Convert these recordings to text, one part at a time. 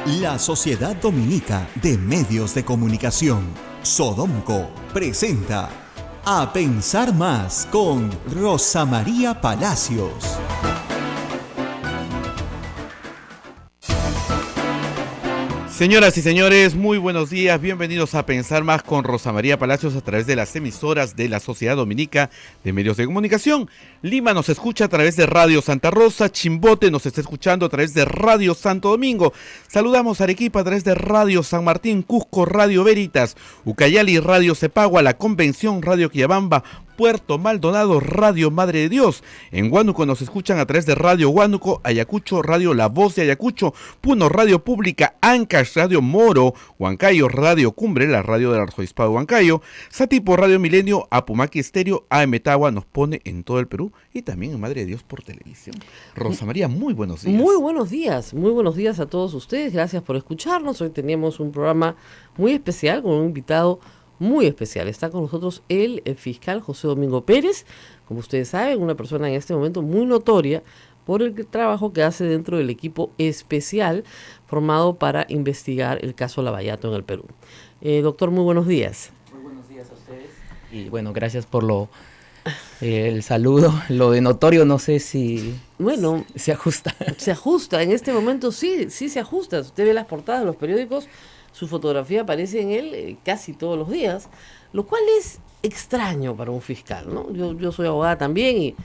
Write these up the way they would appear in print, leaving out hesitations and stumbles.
La Sociedad Dominica de Medios de Comunicación, Sodomco, presenta A Pensar Más con Rosa María Palacios. Señoras y señores, muy buenos días, bienvenidos a Pensar Más con Rosa María Palacios a través de las emisoras de la Sociedad Dominica de Medios de Comunicación. Lima nos escucha a través de Radio Santa Rosa, Chimbote nos está escuchando a través de Radio Santo Domingo. Saludamos a Arequipa a través de Radio San Martín, Cusco, Radio Veritas, Ucayali, Radio Cepagua, La Convención, Radio Quillabamba, Puerto Maldonado, Radio Madre de Dios. En Huánuco nos escuchan a través de Radio Huánuco, Ayacucho, Radio La Voz de Ayacucho, Puno, Radio Pública, Ancash, Radio Moro, Huancayo, Radio Cumbre, la radio del Arzobispado de Huancayo, Satipo, Radio Milenio, Apumaqui Estéreo, AM Tagua nos pone en todo el Perú y también en Madre de Dios por televisión. Rosa María, muy buenos días. Muy buenos días a todos ustedes, gracias por escucharnos. Hoy teníamos un programa muy especial con un invitado muy especial. Está con nosotros el fiscal José Domingo Pérez, como ustedes saben, una persona en este momento muy notoria por el trabajo que hace dentro del equipo especial formado para investigar el caso Lavallato en el Perú. Doctor, muy buenos días. Muy buenos días a ustedes. Y bueno, gracias por el saludo. Lo de notorio no sé si se ajusta. Se ajusta, en este momento sí se ajusta. Usted ve las portadas de los periódicos, su fotografía aparece en él casi todos los días, lo cual es extraño para un fiscal, ¿no? Yo soy abogada también y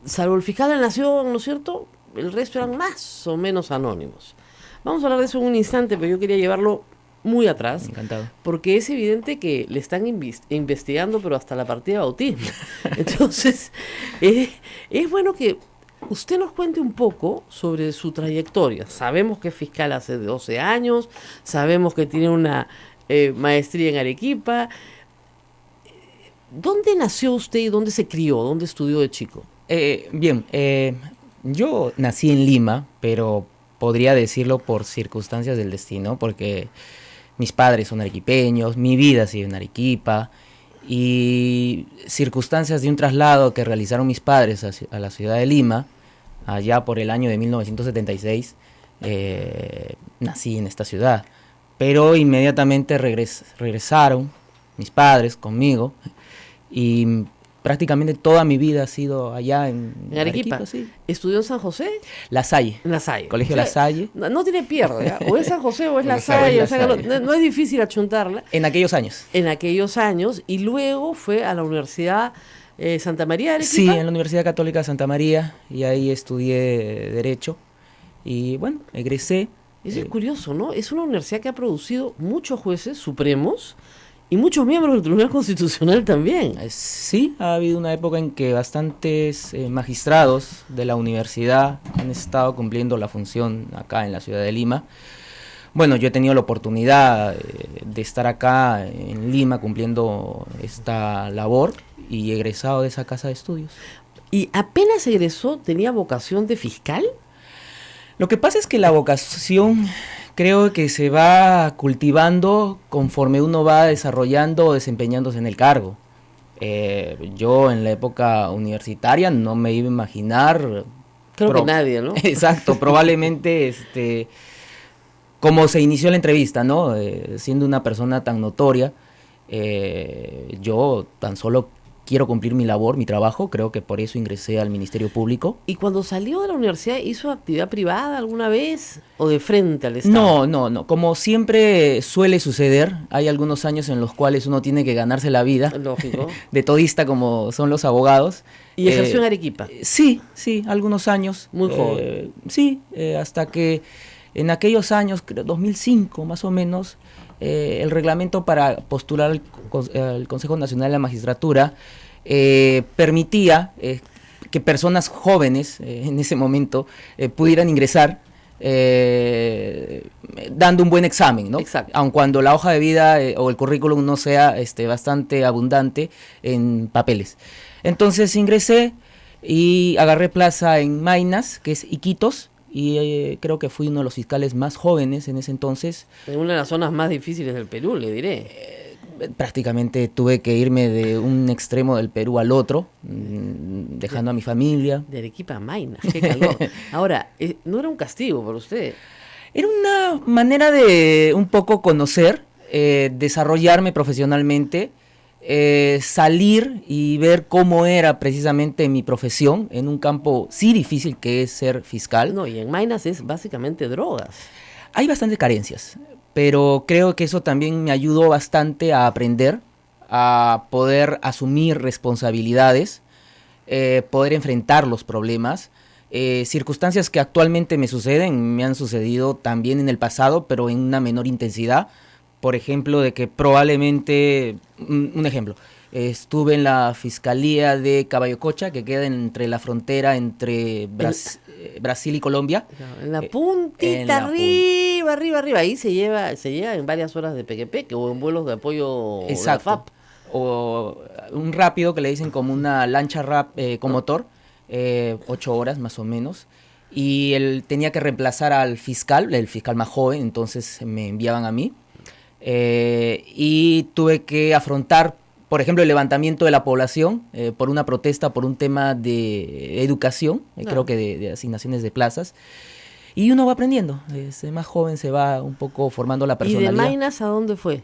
salvo el fiscal de la Nación, ¿no es cierto?, el resto eran más o menos anónimos. Vamos a hablar de eso en un instante, pero yo quería llevarlo muy atrás. Encantado. Porque es evidente que le están investigando, pero hasta la partida de bautismo. Entonces, es bueno que usted nos cuente un poco sobre su trayectoria. Sabemos que es fiscal hace 12 años, sabemos que tiene una maestría en Arequipa. ¿Dónde nació usted y dónde se crió? ¿Dónde estudió de chico? Yo nací en Lima, pero podría decirlo por circunstancias del destino, porque mis padres son arequipeños, mi vida ha sido en Arequipa, y circunstancias de un traslado que realizaron mis padres a la ciudad de Lima, allá por el año de 1976, nací en esta ciudad. Pero inmediatamente regresaron mis padres conmigo, y prácticamente toda mi vida ha sido allá en Arequipa. Sí. ¿Estudió en San José? La Salle. La Salle. Colegio La Salle. No tiene pierde, ¿ya? O es San José o es La Salle. O sea, no es difícil achuntarla. En aquellos años. En aquellos años. Y luego fue a la Universidad Santa María de Arequipa. Sí, en la Universidad Católica Santa María. Y ahí estudié Derecho. Y bueno, egresé. Eso es curioso, ¿no? Es una universidad que ha producido muchos jueces supremos y muchos miembros del Tribunal Constitucional también. Sí, ha habido una época en que bastantes magistrados de la universidad han estado cumpliendo la función acá en la ciudad de Lima. Bueno, yo he tenido la oportunidad de estar acá en Lima cumpliendo esta labor y egresado de esa casa de estudios. ¿Y apenas egresó, tenía vocación de fiscal? Lo que pasa es que la vocación creo que se va cultivando conforme uno va desarrollando o desempeñándose en el cargo. Yo en la época universitaria no me iba a imaginar... Creo que nadie, ¿no? Exacto, probablemente como se inició la entrevista, ¿no? Siendo una persona tan notoria, yo tan solo quiero cumplir mi labor, mi trabajo, creo que por eso ingresé al Ministerio Público. ¿Y cuando salió de la universidad hizo actividad privada alguna vez o de frente al Estado? No, como siempre suele suceder, hay algunos años en los cuales uno tiene que ganarse la vida. Lógico. De todista como son los abogados. ¿Y ejerció en Arequipa? Sí, algunos años. Muy joven. Sí, hasta que en aquellos años, creo 2005 más o menos, el reglamento para postular al Consejo Nacional de la Magistratura permitía que personas jóvenes en ese momento pudieran ingresar dando un buen examen, ¿no? Exacto. Aun cuando la hoja de vida o el currículum no sea bastante abundante en papeles. Entonces ingresé y agarré plaza en Maynas, que es Iquitos, y creo que fui uno de los fiscales más jóvenes en ese entonces. En una de las zonas más difíciles del Perú, le diré. Prácticamente tuve que irme de un extremo del Perú al otro, dejando a mi familia. De Arequipa a Maynas, qué calor. Ahora, ¿no era un castigo para usted? Era una manera de un poco conocer, desarrollarme profesionalmente, salir y ver cómo era precisamente mi profesión en un campo sí difícil que es ser fiscal. No, y en Maynas es básicamente drogas. Hay bastantes carencias, pero creo que eso también me ayudó bastante a aprender, a poder asumir responsabilidades, poder enfrentar los problemas. Circunstancias que actualmente me suceden, me han sucedido también en el pasado, pero en una menor intensidad. Por ejemplo, de que probablemente, un ejemplo, estuve en la Fiscalía de Caballococha, que queda entre la frontera entre Brasil y Colombia. En la puntita, en la arriba. Ahí se lleva en varias horas de pequepeque o en vuelos de apoyo de la Exacto. FAP. O un rápido que le dicen como una lancha con motor, 8 horas más o menos. Y él tenía que reemplazar al fiscal, el fiscal más joven, entonces me enviaban a mí. Y tuve que afrontar, por ejemplo, el levantamiento de la población por una protesta, por un tema de educación, creo que de asignaciones de plazas. Y uno va aprendiendo, más joven se va un poco formando la ¿Y personalidad. de Maynas a dónde fue?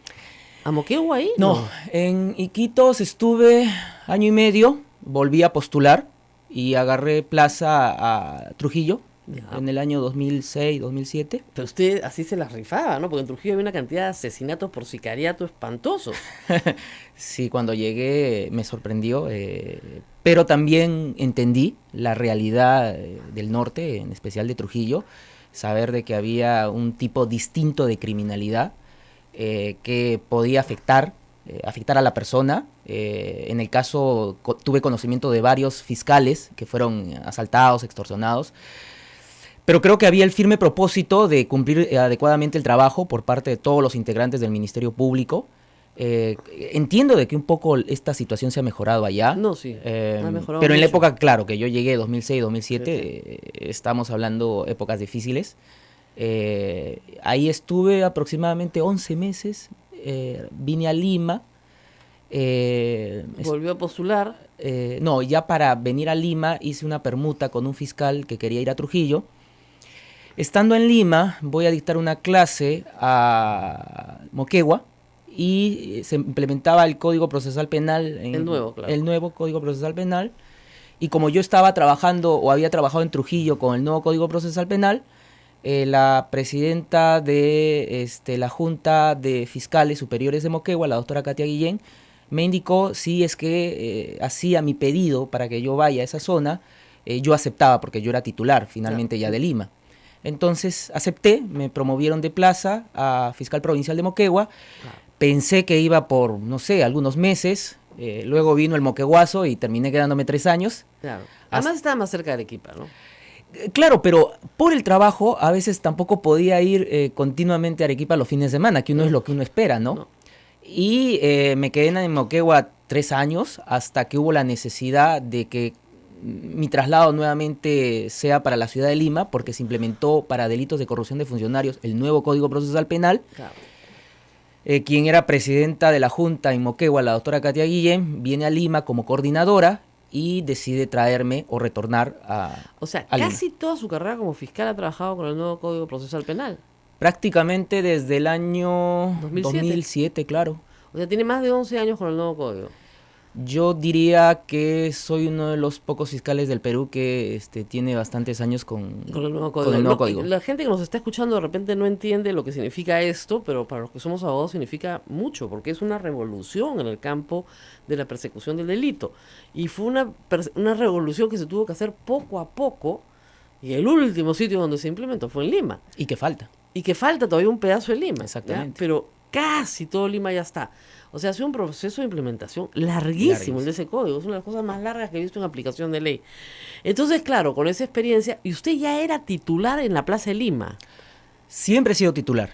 ¿A Moquegua ahí? No, en Iquitos estuve año y medio, volví a postular y agarré plaza a Trujillo. Ya. En el año 2006, 2007. Pero usted así se las rifaba, ¿no? Porque en Trujillo había una cantidad de asesinatos por sicariato espantoso. Sí, cuando llegué me sorprendió, pero también entendí la realidad del norte, en especial de Trujillo, saber de que había un tipo distinto de criminalidad que podía afectar a la persona. En el caso tuve conocimiento de varios fiscales que fueron asaltados, extorsionados. Pero creo que había el firme propósito de cumplir adecuadamente el trabajo por parte de todos los integrantes del Ministerio Público. Entiendo de que un poco esta situación se ha mejorado allá. No, sí, ha mejorado pero en mucho. la época, claro, que yo llegué 2006, 2007, estamos hablando épocas difíciles. Ahí estuve aproximadamente 11 meses, vine a Lima. ¿Volvió a postular? No, ya para venir a Lima hice una permuta con un fiscal que quería ir a Trujillo. Estando en Lima, voy a dictar una clase a Moquegua y se implementaba el Código Procesal Penal. El nuevo, claro. El nuevo Código Procesal Penal. Y como yo estaba trabajando o había trabajado en Trujillo con el nuevo Código Procesal Penal, la presidenta de la Junta de Fiscales Superiores de Moquegua, la doctora Katia Guillén, me indicó si es que hacía mi pedido para que yo vaya a esa zona, yo aceptaba porque yo era titular finalmente ya de Lima. Entonces acepté, me promovieron de plaza a fiscal provincial de Moquegua. Pensé que iba por, no sé, algunos meses. Luego vino el moqueguazo y terminé quedándome 3 años. Claro. Además estaba más cerca de Arequipa, ¿no? Claro, pero por el trabajo a veces tampoco podía ir continuamente a Arequipa los fines de semana, que uno es lo que uno espera, ¿no? Y me quedé en Moquegua 3 años hasta que hubo la necesidad de que mi traslado nuevamente sea para la ciudad de Lima, porque se implementó para delitos de corrupción de funcionarios el nuevo Código Procesal Penal. Claro. Quien era presidenta de la Junta en Moquegua, la doctora Katia Guillén, viene a Lima como coordinadora y decide traerme o retornar a O sea, a casi Lima. toda su carrera como fiscal ha trabajado con el nuevo Código Procesal Penal. Prácticamente desde el año 2007, claro. O sea, tiene más de 11 años con el nuevo código. Yo diría que soy uno de los pocos fiscales del Perú que tiene bastantes años con el nuevo código. el nuevo código. La gente que nos está escuchando de repente no entiende lo que significa esto, pero para los que somos abogados significa mucho, porque es una revolución en el campo de la persecución del delito. Y fue una revolución que se tuvo que hacer poco a poco, y el último sitio donde se implementó fue en Lima. Y que falta. Y que falta todavía un pedazo de Lima. Exactamente. ¿ya? Pero casi todo Lima ya está. O sea, ha sido un proceso de implementación larguísimo el de ese código. Es una de las cosas más largas que he visto en aplicación de ley. Entonces, claro, con esa experiencia, y usted ya era titular en la Plaza de Lima. Siempre he sido titular.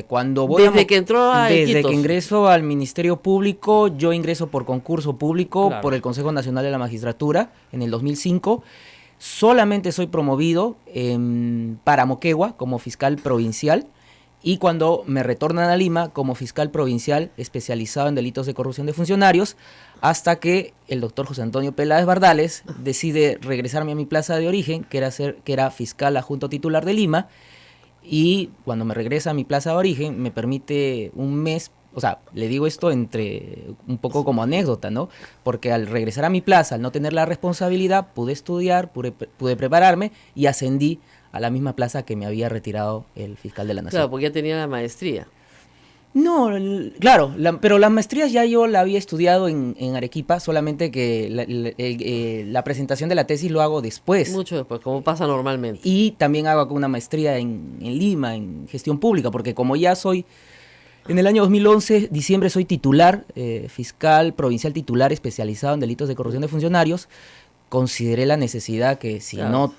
Cuando voy desde que entró a Desde Iquitos. que ingreso al Ministerio Público, yo ingreso por concurso público, Claro. por el Consejo Nacional de la Magistratura en el 2005. Solamente soy promovido para Moquegua como fiscal provincial. Y cuando me retornan a Lima como fiscal provincial especializado en delitos de corrupción de funcionarios, hasta que el doctor José Antonio Peláez Bardales decide regresarme a mi plaza de origen, que era fiscal adjunto titular de Lima, y cuando me regresa a mi plaza de origen me permite un mes. O sea, le digo esto entre un poco como anécdota, ¿no? Porque al regresar a mi plaza, al no tener la responsabilidad, pude estudiar, pude prepararme y ascendí a la misma plaza que me había retirado el fiscal de la Nación. Claro, porque ya tenía la maestría. No, claro, pero las maestrías ya yo la había estudiado en Arequipa, solamente que la presentación de la tesis lo hago después. Mucho después, como pasa normalmente. Y también hago una maestría en Lima, en gestión pública, porque como ya soy... En el año 2011, diciembre, soy titular, fiscal provincial titular especializado en delitos de corrupción de funcionarios. Consideré la necesidad que si Claro.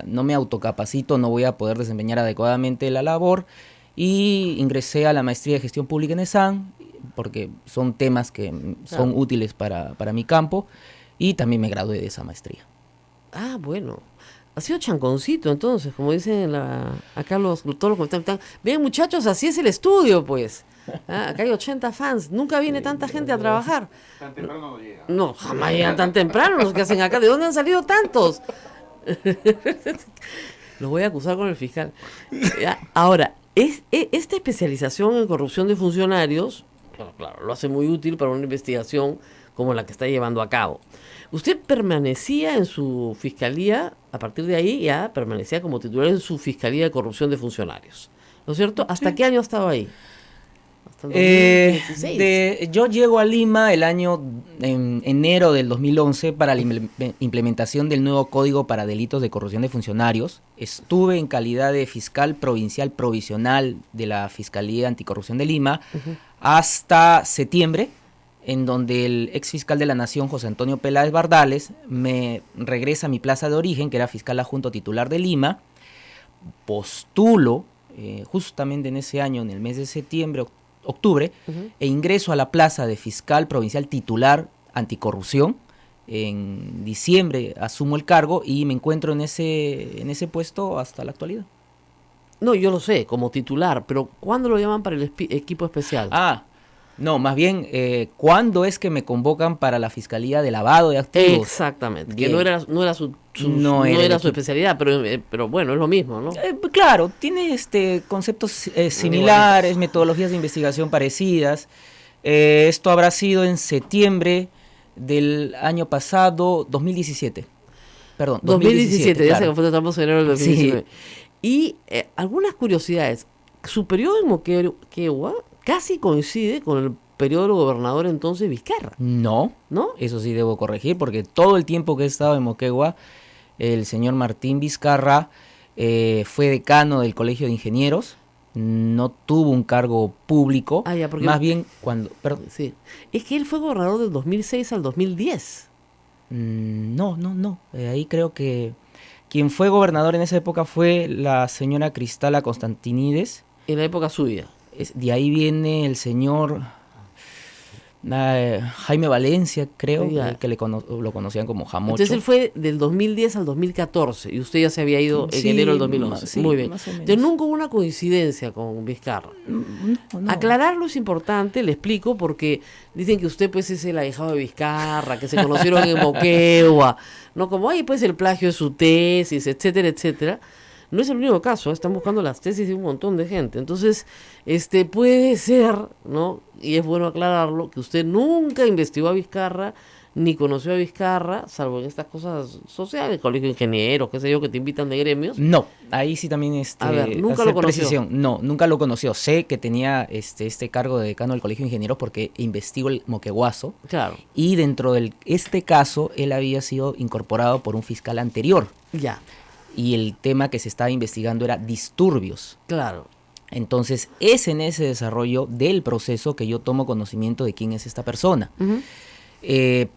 no me autocapacito, no voy a poder desempeñar adecuadamente la labor. Y ingresé a la maestría de gestión pública en ESAN, porque son temas que son útiles para mi campo. Y también me gradué de esa maestría. Ah, bueno. Ha sido chanconcito, entonces, como dicen acá todos los comentarios. Bien, muchachos, así es el estudio, pues. Ah, acá hay 80 fans. Nunca viene tanta gente a trabajar. Tan temprano no llega. No, jamás llegan tan temprano los que hacen acá. ¿De dónde han salido tantos? Los voy a acusar con el fiscal. Ahora, esta especialización en corrupción de funcionarios, bueno, claro, lo hace muy útil para una investigación como la que está llevando a cabo. Usted permanecía en su fiscalía, a partir de ahí ya permanecía como titular en su fiscalía de corrupción de funcionarios, ¿no es cierto? ¿Hasta qué año estaba ahí? Hasta el 2016. Yo llego a Lima en enero del 2011 para la implementación del nuevo Código para Delitos de Corrupción de Funcionarios. Estuve en calidad de fiscal provincial provisional de la Fiscalía Anticorrupción de Lima hasta septiembre, en donde el ex fiscal de la Nación, José Antonio Peláez Bardales, me regresa a mi plaza de origen, que era fiscal adjunto titular de Lima. Postulo justamente en ese año, en el mes de septiembre, octubre, e ingreso a la plaza de fiscal provincial titular anticorrupción. En diciembre asumo el cargo y me encuentro en ese puesto hasta la actualidad. No, yo lo sé, como titular, pero ¿cuándo lo llaman para el equipo especial? No, más bien, ¿cuándo es que me convocan para la Fiscalía de Lavado de Activos? Exactamente, Bien. que no era su especialidad, pero bueno, es lo mismo, ¿no? Claro, tiene conceptos similares, metodologías de investigación parecidas. Esto habrá sido en septiembre del año pasado, 2017. Perdón, 2017, ya claro. se fue, estamos en enero del 2019. Sí. Y algunas curiosidades. Su periodo en Moquegua casi coincide con el periodo del gobernador entonces Vizcarra. No, eso sí debo corregir, porque todo el tiempo que he estado en Moquegua, el señor Martín Vizcarra fue decano del Colegio de Ingenieros, no tuvo un cargo público, más bien cuando... Perdón. Sí. Es que él fue gobernador del 2006 al 2010. No, ahí creo que quien fue gobernador en esa época fue la señora Cristala Constantinides. En la época suya. De ahí viene el señor Jaime Valencia, creo, que lo conocían como Jamocho. Entonces él fue del 2010 al 2014 y usted ya se había ido en enero del 2011. Sí, muy bien. Más o menos. Entonces nunca hubo una coincidencia con Vizcarra. No. Aclararlo es importante, le explico, porque dicen que usted pues es el ahijado de Vizcarra, que se conocieron en Moquegua, no como, pues el plagio de su tesis, etcétera, etcétera. No es el único caso, están buscando las tesis de un montón de gente. Entonces, puede ser, ¿no? Y es bueno aclararlo, que usted nunca investigó a Vizcarra, ni conoció a Vizcarra, salvo en estas cosas sociales, colegio de ingenieros, qué sé yo, que te invitan de gremios. No, ahí sí también a ver, nunca lo conoció. Precisión. No, nunca lo conoció. Sé que tenía este cargo de decano del Colegio de Ingenieros porque investigo el moqueguazo. Claro. Y dentro de este caso, él había sido incorporado por un fiscal anterior. Ya. Y el tema que se estaba investigando era disturbios. Claro. Entonces, es en ese desarrollo del proceso que yo tomo conocimiento de quién es esta persona.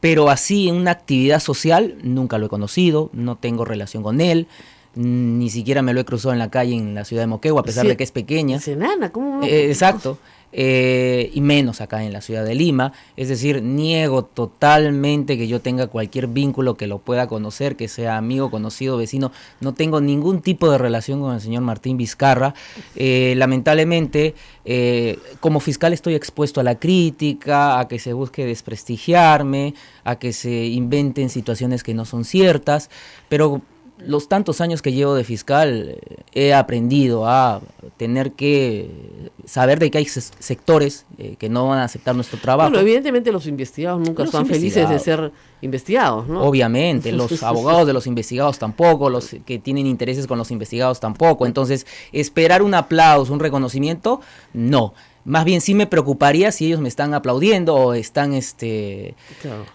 Pero así, en una actividad social, nunca lo he conocido, no tengo relación con él, ni siquiera me lo he cruzado en la calle en la ciudad de Moquegua, a pesar de que es pequeña. Es enana, ¿cómo no? Exacto. Y menos acá en la ciudad de Lima, es decir, niego totalmente que yo tenga cualquier vínculo que lo pueda conocer, que sea amigo, conocido, vecino. No tengo ningún tipo de relación con el señor Martín Vizcarra. Lamentablemente, como fiscal estoy expuesto a la crítica, a que se busque desprestigiarme, a que se inventen situaciones que no son ciertas, pero los tantos años que llevo de fiscal he aprendido a tener que saber de que hay sectores que no van a aceptar nuestro trabajo. Bueno, evidentemente los investigados nunca están felices de ser investigados, ¿no? Obviamente, los abogados de los investigados tampoco, los que tienen intereses con los investigados tampoco. Entonces, esperar un aplauso, un reconocimiento, no. Más bien sí me preocuparía si ellos me están aplaudiendo o están Claro.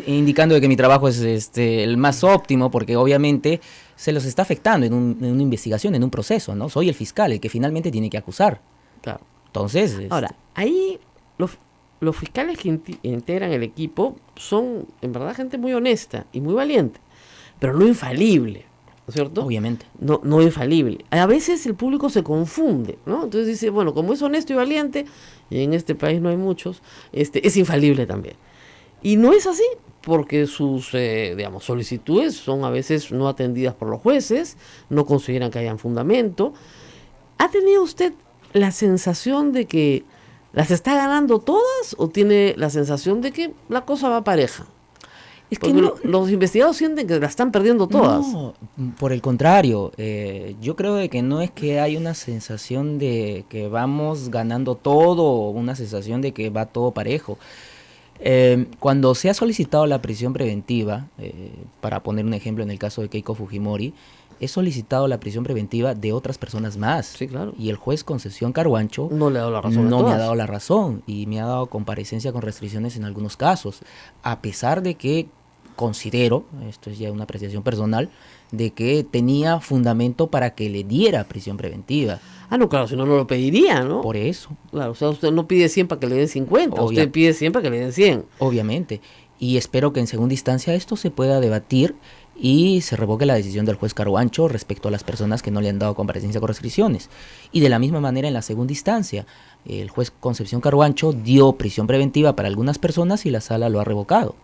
indicando de que mi trabajo es el más óptimo, porque obviamente se los está afectando en una investigación, en un proceso, ¿no? Soy el fiscal, el que finalmente tiene que acusar. Claro. Entonces... Ahora, ahí los fiscales que integran el equipo son, en verdad, gente muy honesta y muy valiente, pero no infalible, ¿no es cierto? Obviamente. No infalible. A veces el público se confunde, ¿no? Entonces dice, bueno, como es honesto y valiente, y en este país no hay muchos, es infalible también. Y no es así, porque sus, digamos, solicitudes son a veces no atendidas por los jueces, no consideran que hayan fundamento. ¿Ha tenido usted la sensación de que las está ganando todas o tiene la sensación de que la cosa va pareja? Es que porque los investigados sienten que la están perdiendo todas. No, por el contrario, yo creo de que no es que hay una sensación de que vamos ganando todo o una sensación de que va todo parejo. Cuando se ha solicitado la prisión preventiva, para poner un ejemplo en el caso de Keiko Fujimori, he solicitado la prisión preventiva de otras personas más. Sí, claro. Y el juez Concepción Carhuancho no le ha dado la razón. No me ha dado la razón y me ha dado comparecencia con restricciones en algunos casos, a pesar de que considero, esto es ya una apreciación personal, de que tenía fundamento para que le diera prisión preventiva. Ah, no, claro, si no, no lo pediría, ¿no? Por eso. Claro, o sea, usted no pide 100 para que le den 50, usted pide 100 para que le den 100. Obviamente. Y espero que en segunda instancia esto se pueda debatir y se revoque la decisión del juez Carhuancho respecto a las personas que no le han dado comparecencia con restricciones. Y de la misma manera en la segunda instancia, el juez Concepción Carhuancho dio prisión preventiva para algunas personas y la sala lo ha revocado.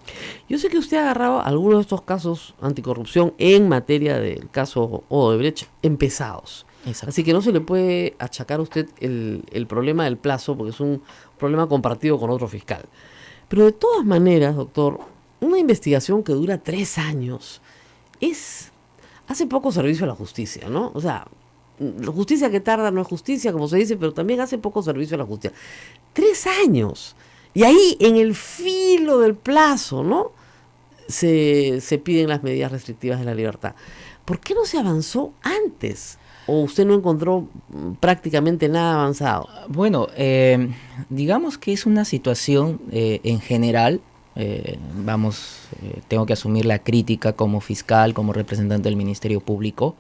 Yo sé que usted ha agarrado algunos de estos casos anticorrupción en materia del caso Odebrecht empezados. Exacto. Así que no se le puede achacar a usted el problema del plazo, porque es un problema compartido con otro fiscal. Pero de todas maneras, doctor, una investigación que dura 3 años hace poco servicio a la justicia, ¿no? O sea, la justicia que tarda no es justicia, como se dice, pero también hace poco servicio a la justicia. 3 años. Y ahí, en el filo del plazo, ¿no? Se piden las medidas restrictivas de la libertad. ¿Por qué no se avanzó antes? ¿O usted no encontró prácticamente nada avanzado? Bueno, digamos que es una situación en general. Tengo que asumir la crítica como fiscal, como representante del Ministerio Público,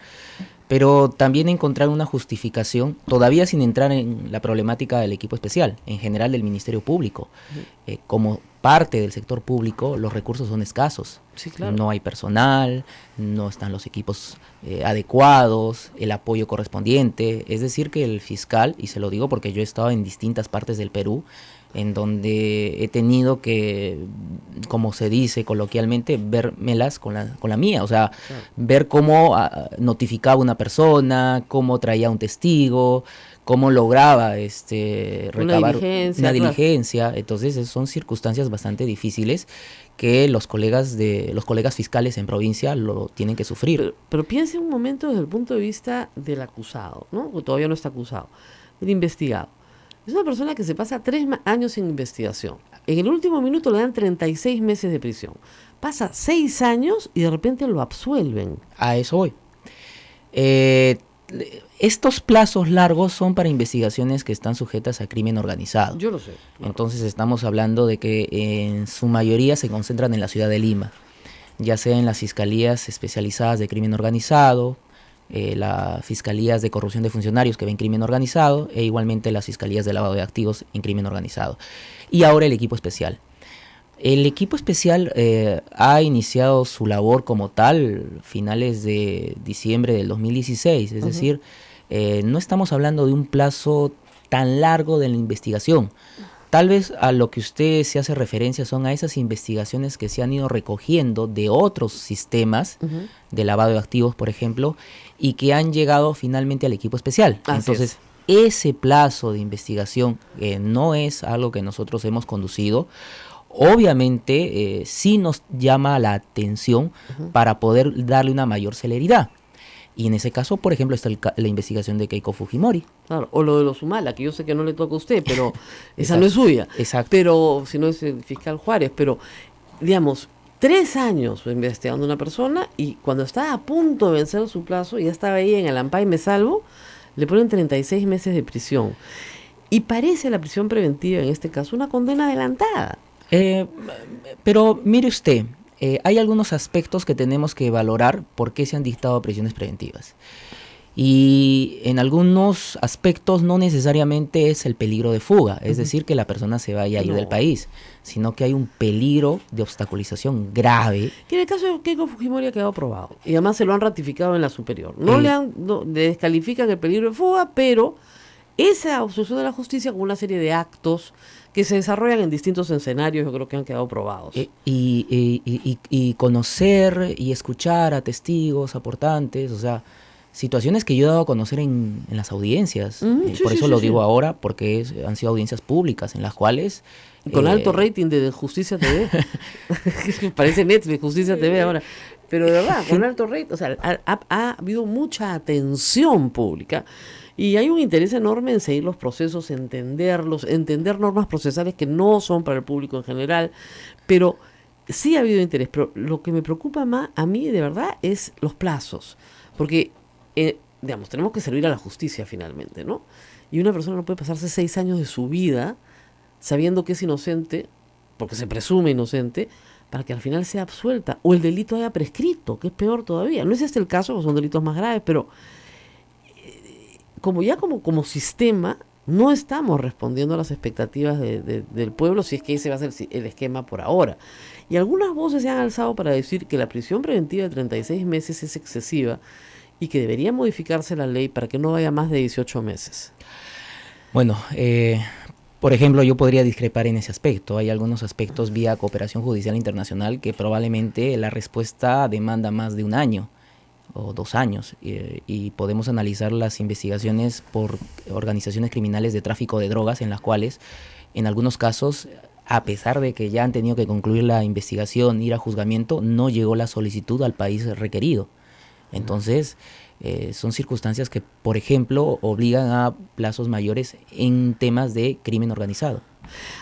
pero también encontrar una justificación, todavía sin entrar en la problemática del equipo especial, en general del Ministerio Público. Como parte del sector público, los recursos son escasos. Sí, claro. No hay personal, no están los equipos adecuados, el apoyo correspondiente. Es decir, que el fiscal, y se lo digo porque yo he estado en distintas partes del Perú, en donde he tenido que, como se dice coloquialmente, vérmelas con la mía, o sea, claro, ver cómo notificaba una persona, cómo traía un testigo, cómo lograba recabar una diligencia. Claro. Entonces son circunstancias bastante difíciles que los colegas fiscales en provincia lo tienen que sufrir. Pero piense un momento desde el punto de vista del acusado, ¿no? Que todavía no está acusado, el investigado. Es una persona que se pasa 3 años en investigación. En el último minuto le dan 36 meses de prisión. Pasa 6 años y de repente lo absuelven. A eso voy. Estos plazos largos son para investigaciones que están sujetas a crimen organizado. Yo lo sé. Claro. Entonces estamos hablando de que en su mayoría se concentran en la ciudad de Lima, ya sea en las fiscalías especializadas de crimen organizado, las fiscalías de corrupción de funcionarios que ven crimen organizado e igualmente las fiscalías de lavado de activos en crimen organizado. Y ahora el equipo especial. El equipo especial ha iniciado su labor como tal finales de diciembre del 2016, es decir, no estamos hablando de un plazo tan largo de la investigación. Tal vez a lo que usted se hace referencia son a esas investigaciones que se han ido recogiendo de otros sistemas de lavado de activos, por ejemplo, y que han llegado finalmente al equipo especial. Así Entonces, ese plazo de investigación no es algo que nosotros hemos conducido. obviamente sí nos llama la atención para poder darle una mayor celeridad. Y en ese caso, por ejemplo, está la investigación de Keiko Fujimori. Claro, o lo de los Humala, que yo sé que no le toca a usted, pero esa no es suya. Exacto. Pero, si no es el fiscal Juárez, pero, digamos, 3 años investigando a una persona y cuando está a punto de vencer su plazo, ya estaba ahí en el ampay me salvo, le ponen 36 meses de prisión. Y parece la prisión preventiva, en este caso, una condena adelantada. Pero mire usted, hay algunos aspectos que tenemos que valorar por qué se han dictado prisiones preventivas. Y en algunos aspectos no necesariamente es el peligro de fuga, es decir, que la persona se vaya a ir del país, sino que hay un peligro de obstaculización grave. Que en el caso de Keiko Fujimori ha quedado probado. Y además se lo han ratificado en la superior. Le descalifican el peligro de fuga, pero esa obstrucción de la justicia con una serie de actos que se desarrollan en distintos escenarios, yo creo que han quedado probados. Y conocer y escuchar a testigos, aportantes, o sea, situaciones que yo he dado a conocer en las audiencias. Por eso lo digo ahora, porque han sido audiencias públicas en las cuales... Con alto rating de Justicia TV. Parece Netflix, Justicia TV ahora. Pero de verdad, con alto rating. O sea, ha habido mucha atención pública. Y hay un interés enorme en seguir los procesos, entenderlos, entender normas procesales que no son para el público en general, pero sí ha habido interés. Pero lo que me preocupa más a mí, de verdad, es los plazos. Porque, digamos, tenemos que servir a la justicia finalmente, ¿no? Y una persona no puede pasarse 6 años de su vida sabiendo que es inocente, porque se presume inocente, para que al final sea absuelta, o el delito haya prescrito, que es peor todavía. No es este el caso, que son delitos más graves, pero... como sistema no estamos respondiendo a las expectativas del pueblo, si es que ese va a ser el esquema por ahora. Y algunas voces se han alzado para decir que la prisión preventiva de 36 meses es excesiva y que debería modificarse la ley para que no vaya más de 18 meses. Bueno, por ejemplo, yo podría discrepar en ese aspecto. Hay algunos aspectos vía cooperación judicial internacional que probablemente la respuesta demanda más de 1 año o 2 años, y podemos analizar las investigaciones por organizaciones criminales de tráfico de drogas en las cuales en algunos casos, a pesar de que ya han tenido que concluir la investigación, ir a juzgamiento, no llegó la solicitud al país requerido. Entonces son circunstancias que, por ejemplo, obligan a plazos mayores en temas de crimen organizado.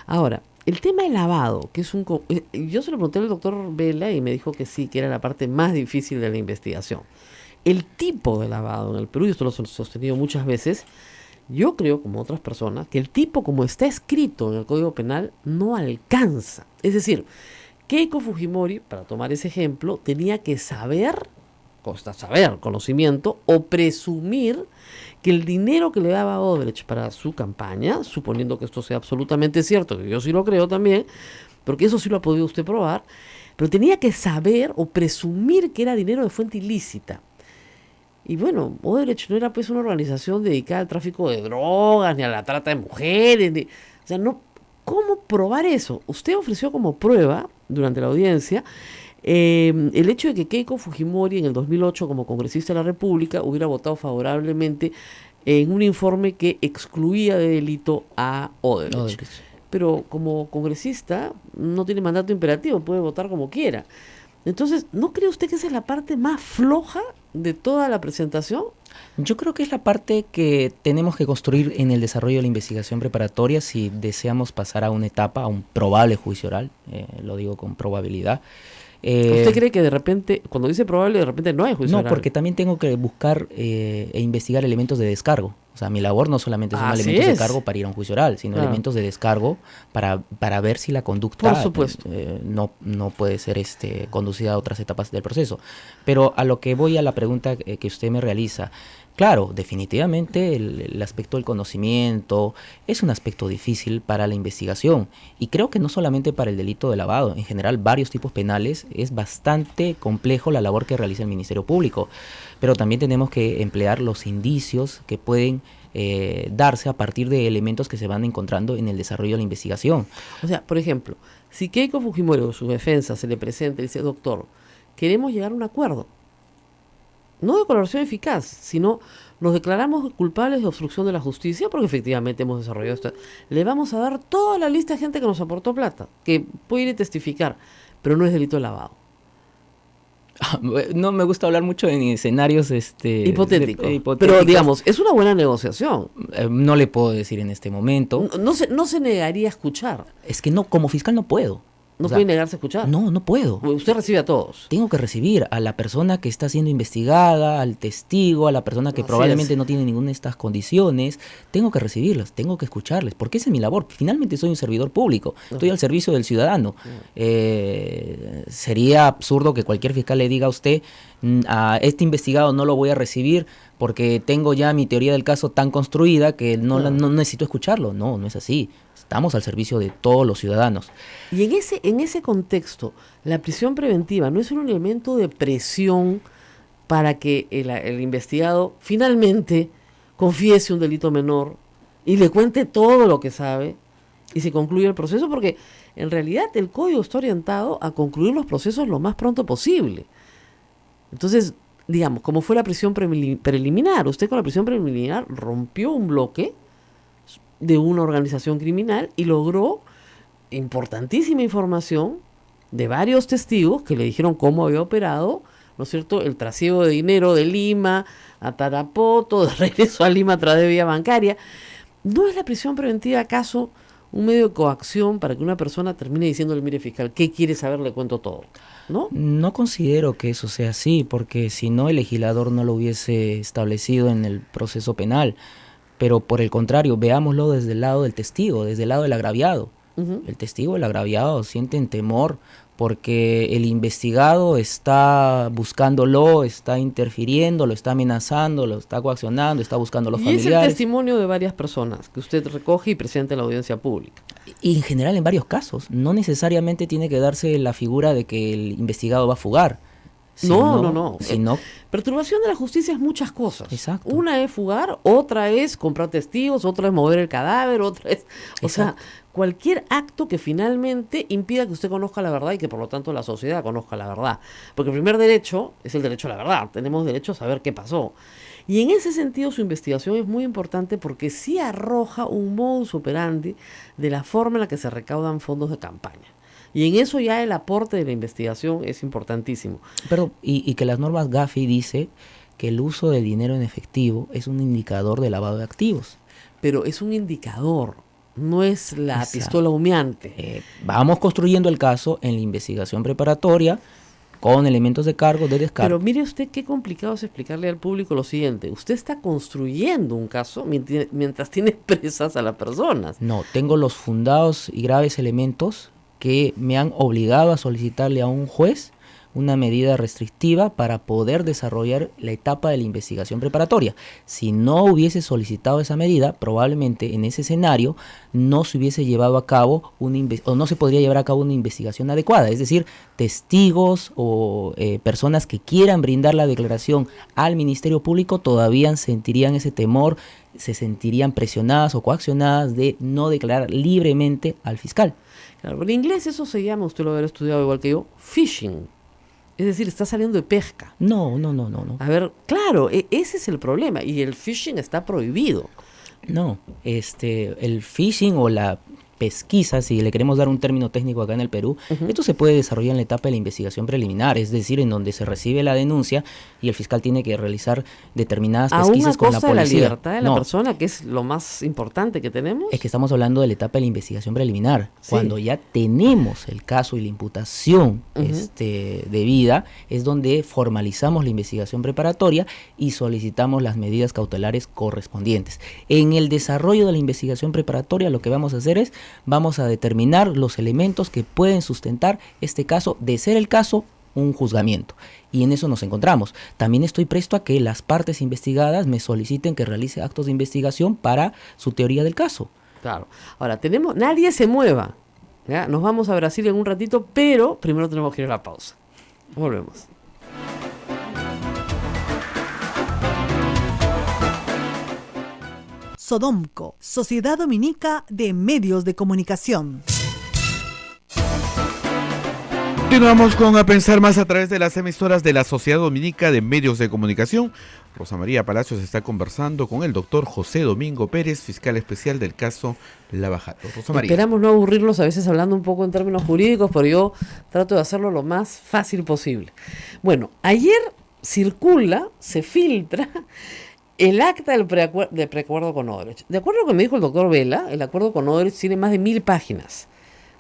Ahora, el tema del lavado, que es yo se lo pregunté al doctor Vela y me dijo que sí, que era la parte más difícil de la investigación. El tipo de lavado en el Perú, y esto lo he sostenido muchas veces, yo creo, como otras personas, que el tipo como está escrito en el Código Penal no alcanza. Es decir, Keiko Fujimori, para tomar ese ejemplo, tenía que conocimiento o presumir que el dinero que le daba Odebrecht para su campaña, suponiendo que esto sea absolutamente cierto, que yo sí lo creo también, porque eso sí lo ha podido usted probar, pero tenía que saber o presumir que era dinero de fuente ilícita. Y bueno, Odebrecht no era pues una organización dedicada al tráfico de drogas, ni a la trata de mujeres, o sea, no, ¿cómo probar eso? Usted ofreció como prueba, durante la audiencia, el hecho de que Keiko Fujimori en el 2008 como congresista de la República hubiera votado favorablemente en un informe que excluía de delito a Odebrecht. Pero como congresista no tiene mandato imperativo, puede votar como quiera. Entonces, ¿no cree usted que esa es la parte más floja de toda la presentación? Yo creo que es la parte que tenemos que construir en el desarrollo de la investigación preparatoria si deseamos pasar a una etapa, a un probable juicio oral, lo digo con probabilidad. ¿Usted cree que de repente, cuando dice probable, de repente no hay juicio oral? No, porque también tengo que buscar e investigar elementos de descargo. O sea, mi labor no solamente son elementos de cargo para ir a un juicio oral, sino elementos de descargo para ver si la conducta por supuesto. No puede ser conducida a otras etapas del proceso. Pero a lo que voy, a la pregunta que usted me realiza, claro, definitivamente el aspecto del conocimiento es un aspecto difícil para la investigación, y creo que no solamente para el delito de lavado, en general varios tipos penales es bastante complejo la labor que realiza el Ministerio Público, pero también tenemos que emplear los indicios que pueden darse a partir de elementos que se van encontrando en el desarrollo de la investigación. O sea, por ejemplo, si Keiko Fujimori o su defensa se le presenta y dice, doctor, queremos llegar a un acuerdo, no de colaboración eficaz, sino nos declaramos culpables de obstrucción de la justicia porque efectivamente hemos desarrollado esto. Le vamos a dar toda la lista de gente que nos aportó plata, que puede ir a testificar, pero no es delito de lavado. No me gusta hablar mucho en escenarios Hipotéticos. hipotéticos. Pero digamos, es una buena negociación. No le puedo decir en este momento. No se negaría a escuchar. Es que no, como fiscal no puedo. No O sea, puede negarse a escuchar. No puedo. Usted recibe a todos. Tengo que recibir a la persona que está siendo investigada, al testigo, a la persona que Así probablemente es. no tiene ninguna de estas condiciones. Tengo que recibirlas, tengo que escucharles, porque esa es mi labor. Finalmente soy un servidor público, estoy al servicio del ciudadano. Sería absurdo que cualquier fiscal le diga a usted, a este investigado no lo voy a recibir porque tengo ya mi teoría del caso tan construida que no necesito escucharlo. No es así. Estamos al servicio de todos los ciudadanos. Y en ese contexto, la prisión preventiva no es un elemento de presión para que el investigado finalmente confiese un delito menor y le cuente todo lo que sabe y se concluya el proceso, porque en realidad el código está orientado a concluir los procesos lo más pronto posible. Entonces, digamos, como fue la prisión preliminar, usted con la prisión preliminar rompió un bloque de una organización criminal y logró importantísima información de varios testigos que le dijeron cómo había operado, ¿no es cierto?, el trasiego de dinero de Lima a Tarapoto, de regreso a Lima a través de vía bancaria. ¿No es la prisión preventiva acaso un medio de coacción para que una persona termine diciéndole, mire fiscal, ¿qué quiere saber? Le cuento todo, ¿no? No considero que eso sea así, porque si no el legislador no lo hubiese establecido en el proceso penal. Pero por el contrario, veámoslo desde el lado del testigo, desde el lado del agraviado. Uh-huh. El testigo y el agraviado sienten temor porque el investigado está buscándolo, está interfiriendo, lo está amenazando, lo está coaccionando, está buscando a los familiares. Y es el familiares. testimonio de varias personas que usted recoge y presenta en la audiencia pública. Y en general en varios casos. No necesariamente tiene que darse la figura de que el investigado va a fugar. No. Sino perturbación de la justicia es muchas cosas. Exacto. Una es fugar, otra es comprar testigos, otra es mover el cadáver, otra es... O sea, cualquier acto que finalmente impida que usted conozca la verdad y que por lo tanto la sociedad conozca la verdad. Porque el primer derecho es el derecho a la verdad. Tenemos derecho a saber qué pasó. Y en ese sentido su investigación es muy importante porque sí arroja un modus operandi de la forma en la que se recaudan fondos de campaña. Y en eso ya el aporte de la investigación es importantísimo. Pero, y que las normas Gafi dice que el uso del dinero en efectivo es un indicador de lavado de activos. Pero es un indicador, no es la pistola humeante. Vamos construyendo el caso en la investigación preparatoria con elementos de cargo, de descargo. Pero mire usted qué complicado es explicarle al público lo siguiente. Usted está construyendo un caso mientras tiene presas a las personas. No, tengo los fundados y graves elementos que me han obligado a solicitarle a un juez una medida restrictiva para poder desarrollar la etapa de la investigación preparatoria. Si no hubiese solicitado esa medida, probablemente en ese escenario no se hubiese llevado a cabo o no se podría llevar a cabo una investigación adecuada. Es decir, testigos o personas que quieran brindar la declaración al Ministerio Público todavía sentirían ese temor, se sentirían presionadas o coaccionadas de no declarar libremente al fiscal. Claro, en inglés eso se llama, usted lo habrá estudiado igual que yo, phishing. Es decir, está saliendo de pesca. No. A ver, claro, ese es el problema. Y el phishing está prohibido. No, el phishing o la pesquisa, si le queremos dar un término técnico acá en el Perú, esto se puede desarrollar en la etapa de la investigación preliminar, es decir, en donde se recibe la denuncia y el fiscal tiene que realizar determinadas pesquisas con la policía. ¿A la libertad de la persona, que es lo más importante que tenemos? Es que estamos hablando de la etapa de la investigación preliminar. Sí. Cuando ya tenemos el caso y la imputación debida, es donde formalizamos la investigación preparatoria y solicitamos las medidas cautelares correspondientes. En el desarrollo de la investigación preparatoria lo que vamos a hacer es vamos a determinar los elementos que pueden sustentar este caso, de ser el caso, un juzgamiento. Y en eso nos encontramos. También estoy presto a que las partes investigadas me soliciten que realice actos de investigación para su teoría del caso. Claro. Ahora, nadie se mueva. ¿Ya? Nos vamos a Brasil en un ratito, pero primero tenemos que ir a la pausa. Volvemos. Sodomco, Sociedad Dominica de Medios de Comunicación. Continuamos con A Pensar Más a través de las emisoras de la Sociedad Dominica de Medios de Comunicación. Rosa María Palacios está conversando con el doctor José Domingo Pérez, fiscal especial del caso Lava Jato. Rosa María. Esperamos no aburrirlos a veces hablando un poco en términos jurídicos, pero yo trato de hacerlo lo más fácil posible. Bueno, ayer se filtra el acta del preacuerdo con Odebrecht. De acuerdo a lo que me dijo el doctor Vela, el acuerdo con Odebrecht tiene más de 1000 páginas.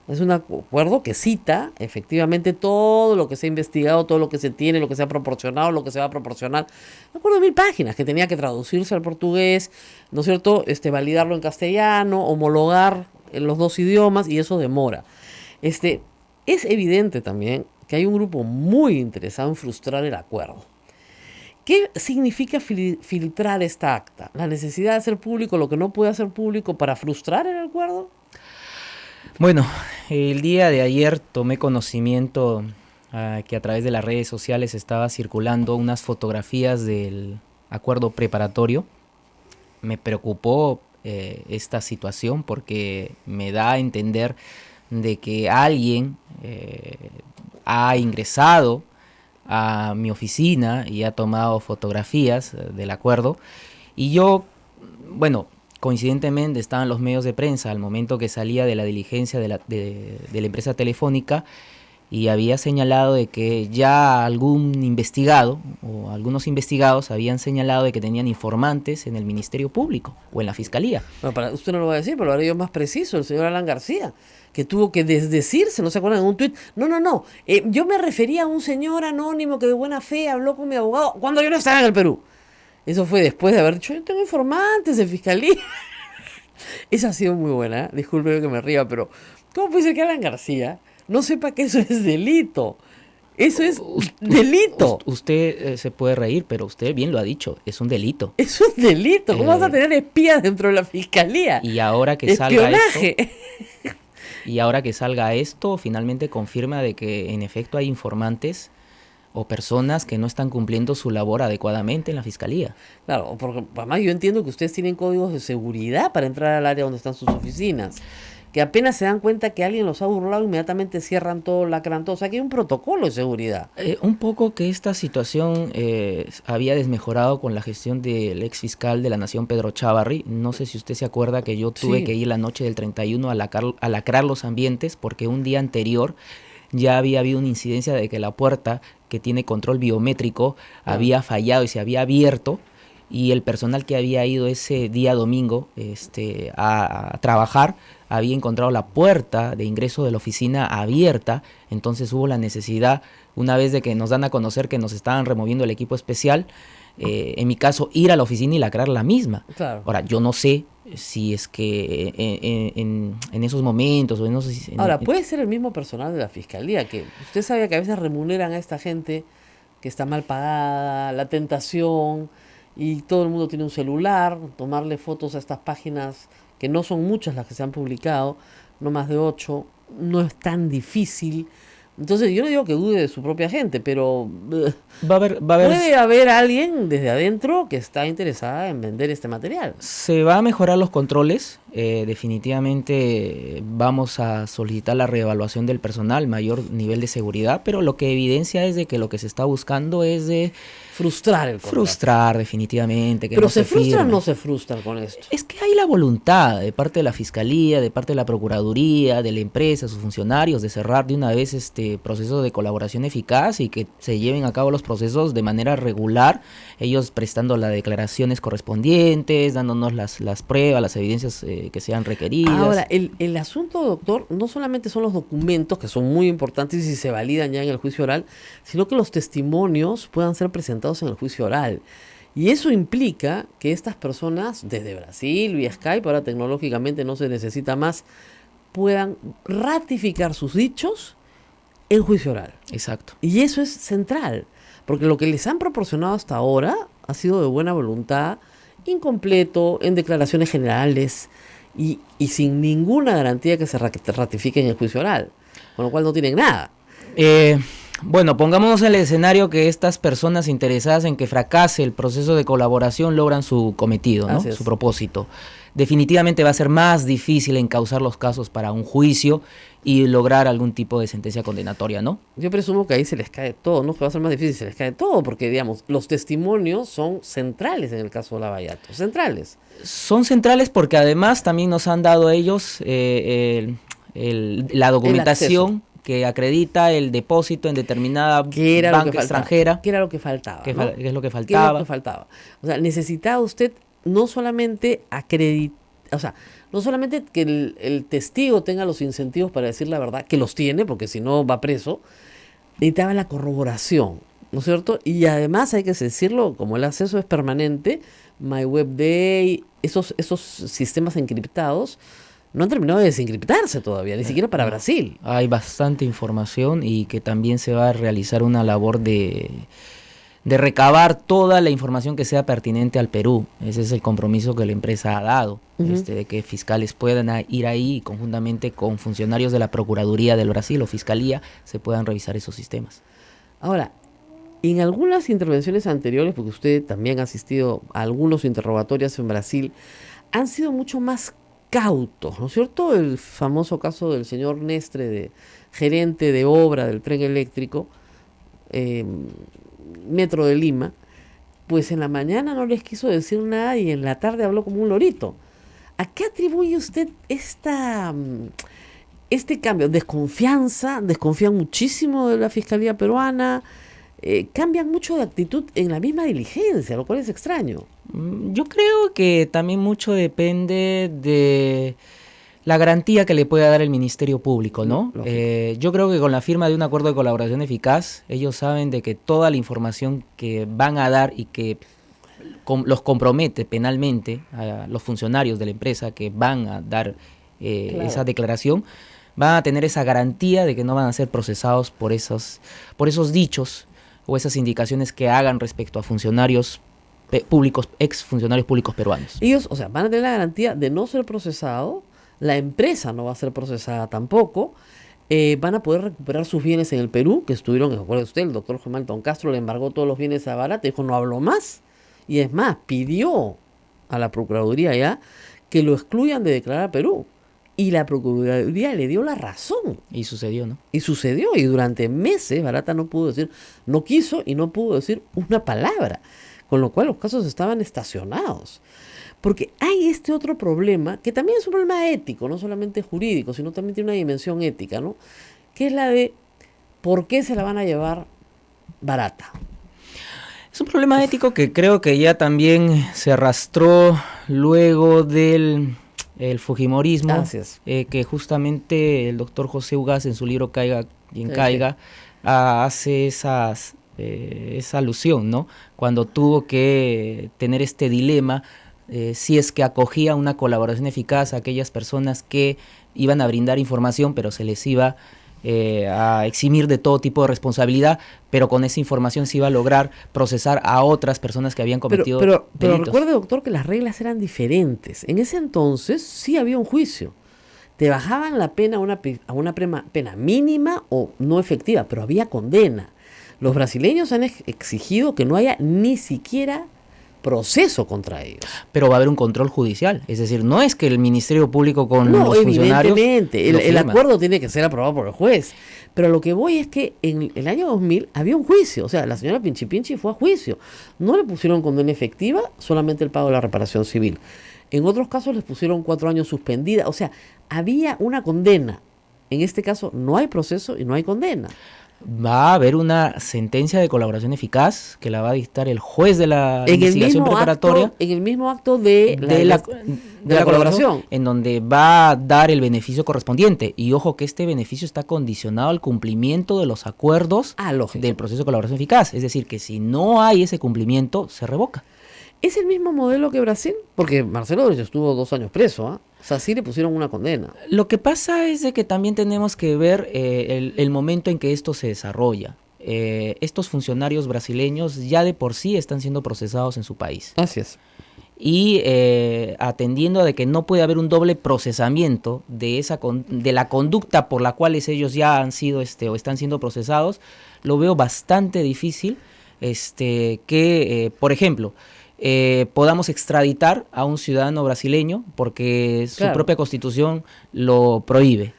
Es un acuerdo que cita efectivamente todo lo que se ha investigado, todo lo que se tiene, lo que se ha proporcionado, lo que se va a proporcionar. Un acuerdo de 1000 páginas que tenía que traducirse al portugués, ¿no es cierto? Validarlo en castellano, homologar en los dos idiomas, y eso demora. Es evidente también que hay un grupo muy interesado en frustrar el acuerdo. ¿Qué significa filtrar esta acta? ¿La necesidad de hacer público lo que no puede hacer público para frustrar el acuerdo? Bueno, el día de ayer tomé conocimiento que a través de las redes sociales estaba circulando unas fotografías del acuerdo preparatorio. Me preocupó esta situación porque me da a entender de que alguien ha ingresado a mi oficina y ha tomado fotografías del acuerdo. Y yo, bueno, coincidentemente estaban los medios de prensa al momento que salía de la diligencia de la empresa telefónica, y había señalado de que ya algún investigado o algunos investigados habían señalado de que tenían informantes en el Ministerio Público o en la Fiscalía. Bueno, usted no lo va a decir, pero lo haré yo más preciso, el señor Alan García, que tuvo que desdecirse, ¿no se acuerdan? En un tuit, no, yo me refería a un señor anónimo que de buena fe habló con mi abogado cuando yo no estaba en el Perú. Eso fue después de haber dicho, yo tengo informantes de fiscalía. Esa ha sido muy buena, disculpe que me ría, pero ¿cómo puede ser que Alan García no sepa que eso es delito? Eso es delito. Usted se puede reír, pero usted bien lo ha dicho, es un delito. Es un delito. ¿Cómo vas a tener espías dentro de la fiscalía? Y ahora que salga esto, finalmente confirma de que en efecto hay informantes o personas que no están cumpliendo su labor adecuadamente en la fiscalía. Claro, porque además yo entiendo que ustedes tienen códigos de seguridad para entrar al área donde están sus oficinas, que apenas se dan cuenta que alguien los ha burlado, inmediatamente cierran todo, lacran todo. O sea, que hay un protocolo de seguridad. Un poco que esta situación había desmejorado con la gestión del ex fiscal de la Nación, Pedro Chávarri. No sé si usted se acuerda que yo tuve que ir la noche del 31 a lacrar los ambientes, porque un día anterior ya había habido una incidencia de que la puerta que tiene control biométrico había fallado y se había abierto, y el personal que había ido ese día domingo a trabajar había encontrado la puerta de ingreso de la oficina abierta. Entonces hubo la necesidad, una vez de que nos dan a conocer que nos estaban removiendo el equipo especial, en mi caso ir a la oficina y lacrar la misma. Claro. Ahora, yo no sé si es que en esos momentos o no sé si ahora puede ser el mismo personal de la fiscalía, que usted sabe que a veces remuneran a esta gente que está mal pagada, la tentación, y todo el mundo tiene un celular, tomarle fotos a estas páginas, que no son muchas las que se han publicado, no más de 8, no es tan difícil. Entonces yo no digo que dude de su propia gente, pero puede haber alguien desde adentro que está interesada en vender este material. Se va a mejorar los controles, definitivamente vamos a solicitar la reevaluación del personal, mayor nivel de seguridad, pero lo que evidencia es de que lo que se está buscando es de frustrar definitivamente. Que pero no ¿se frustran o firme. no se frustran con esto? Es que hay la voluntad de parte de la Fiscalía, de parte de la Procuraduría, de la empresa, sus funcionarios, de cerrar de una vez proceso de colaboración eficaz y que se lleven a cabo los procesos de manera regular, ellos prestando las declaraciones correspondientes, dándonos las pruebas, las evidencias que sean requeridas. Ahora, el asunto, doctor, no solamente son los documentos, que son muy importantes y se validan ya en el juicio oral, sino que los testimonios puedan ser presentados en el juicio oral. Y eso implica que estas personas, desde Brasil, vía Skype, ahora tecnológicamente no se necesita más, puedan ratificar sus dichos en juicio oral. Exacto. Y eso es central, porque lo que les han proporcionado hasta ahora ha sido de buena voluntad, incompleto, en declaraciones generales y sin ninguna garantía que se ratifique en el juicio oral, con lo cual no tienen nada. Bueno, pongámonos en el escenario que estas personas interesadas en que fracase el proceso de colaboración logran su cometido, ¿no? Así es. Su propósito. Definitivamente va a ser más difícil encauzar los casos para un juicio y lograr algún tipo de sentencia condenatoria, ¿no? Yo presumo que ahí se les cae todo, no que va a ser más difícil, se les cae todo, porque digamos, los testimonios son centrales en el caso de Lavallato, centrales. Son centrales porque además también nos han dado ellos la documentación que acredita el depósito en determinada ¿Qué era lo que banca faltaba? extranjera. ¿Qué era lo que faltaba? ¿Qué ¿no? es lo que ¿Qué era faltaba? lo que faltaba? O sea, necesitaba usted no solamente no solamente que el testigo tenga los incentivos para decir la verdad, que los tiene, porque si no va preso, necesitaba la corroboración, ¿no es cierto? Y además hay que decirlo, como el acceso es permanente, MyWebDay, esos sistemas encriptados, no han terminado de desencriptarse todavía, ni siquiera para Brasil. Hay bastante información y que también se va a realizar una labor de recabar toda la información que sea pertinente al Perú. Ese es el compromiso que la empresa ha dado, de que fiscales puedan ir ahí y conjuntamente con funcionarios de la Procuraduría del Brasil o Fiscalía se puedan revisar esos sistemas. Ahora, en algunas intervenciones anteriores, porque usted también ha asistido a algunos interrogatorios en Brasil, han sido mucho más cautos, ¿no es cierto? El famoso caso del señor Nestre, gerente de obra del tren eléctrico, Metro de Lima, pues en la mañana no les quiso decir nada y en la tarde habló como un lorito. ¿A qué atribuye usted este cambio? ¿Desconfianza? ¿Desconfían muchísimo de la Fiscalía peruana? Cambian mucho de actitud en la misma diligencia, lo cual es extraño. Yo creo que también mucho depende de la garantía que le pueda dar el Ministerio Público, ¿no? Yo creo que con la firma de un acuerdo de colaboración eficaz, ellos saben de que toda la información que van a dar y que los compromete penalmente a los funcionarios de la empresa que van a dar esa declaración, van a tener esa garantía de que no van a ser procesados por esos dichos o esas indicaciones que hagan respecto a funcionarios públicos, ex funcionarios públicos peruanos. Ellos, o sea, van a tener la garantía de no ser procesado, la empresa no va a ser procesada tampoco, van a poder recuperar sus bienes en el Perú, que estuvieron, recuerde usted, el doctor Juan Malton Castro le embargó todos los bienes a Barata, dijo no hablo más, y es más, pidió a la Procuraduría ya que lo excluyan de declarar a Perú, y la Procuraduría le dio la razón. Y sucedió, ¿no? Y sucedió, y durante meses Barata no pudo decir, no quiso y no pudo decir una palabra, con lo cual los casos estaban estacionados. Porque hay este otro problema, que también es un problema ético, no solamente jurídico, sino también tiene una dimensión ética, ¿no? Que es la de ¿por qué se la van a llevar barata? Es un problema ético que creo que ya también se arrastró luego del fujimorismo, Gracias. que justamente el doctor José Ugaz en su libro Caiga quien caiga hace esa alusión, ¿no? Cuando tuvo que tener este dilema, si es que acogía una colaboración eficaz a aquellas personas que iban a brindar información, pero se les iba a eximir de todo tipo de responsabilidad, pero con esa información se iba a lograr procesar a otras personas que habían cometido pero delitos. recuerde, doctor, que las reglas eran diferentes. En ese entonces sí había un juicio. Te bajaban la pena a una pena mínima o no efectiva, pero había condena. Los brasileños han exigido que no haya ni siquiera proceso contra ellos. Pero va a haber un control judicial, es decir, no es que el Ministerio Público con No, los funcionarios evidentemente, el acuerdo tiene que ser aprobado por el juez, pero lo que voy es que en el año 2000 había un juicio, o sea, la señora Pinchi Pinchi fue a juicio, no le pusieron condena efectiva, solamente el pago de la reparación civil. En otros casos les pusieron 4 años suspendida, o sea, había una condena. En este caso no hay proceso y no hay condena. Va a haber una sentencia de colaboración eficaz que la va a dictar el juez de la investigación preparatoria. En el mismo acto de la colaboración. En donde va a dar el beneficio correspondiente. Y ojo que este beneficio está condicionado al cumplimiento de los acuerdos del proceso de colaboración eficaz. Es decir, que si no hay ese cumplimiento, se revoca. ¿Es el mismo modelo que Brasil? Porque Marcelo estuvo 2 años preso, ¿ah? O sea, sí le pusieron una condena. Lo que pasa es de que también tenemos que ver el momento en que esto se desarrolla. Estos funcionarios brasileños ya de por sí están siendo procesados en su país. Así es. y atendiendo a de que no puede haber un doble procesamiento de la conducta por la cual ellos ya han sido o están siendo procesados, lo veo bastante difícil que, por ejemplo, podamos extraditar a un ciudadano brasileño porque su propia constitución lo prohíbe.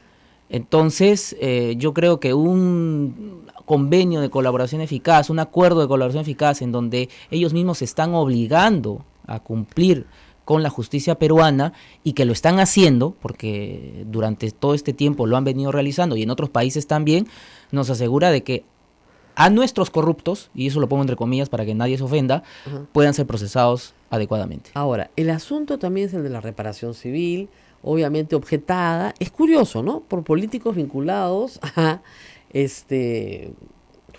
Entonces, yo creo que un convenio de colaboración eficaz, un acuerdo de colaboración eficaz en donde ellos mismos se están obligando a cumplir con la justicia peruana y que lo están haciendo, porque durante todo este tiempo lo han venido realizando y en otros países también, nos asegura de que a nuestros corruptos, y eso lo pongo entre comillas para que nadie se ofenda, puedan ser procesados adecuadamente. Ahora, el asunto también es el de la reparación civil, obviamente objetada. Es curioso, ¿no? Por políticos vinculados a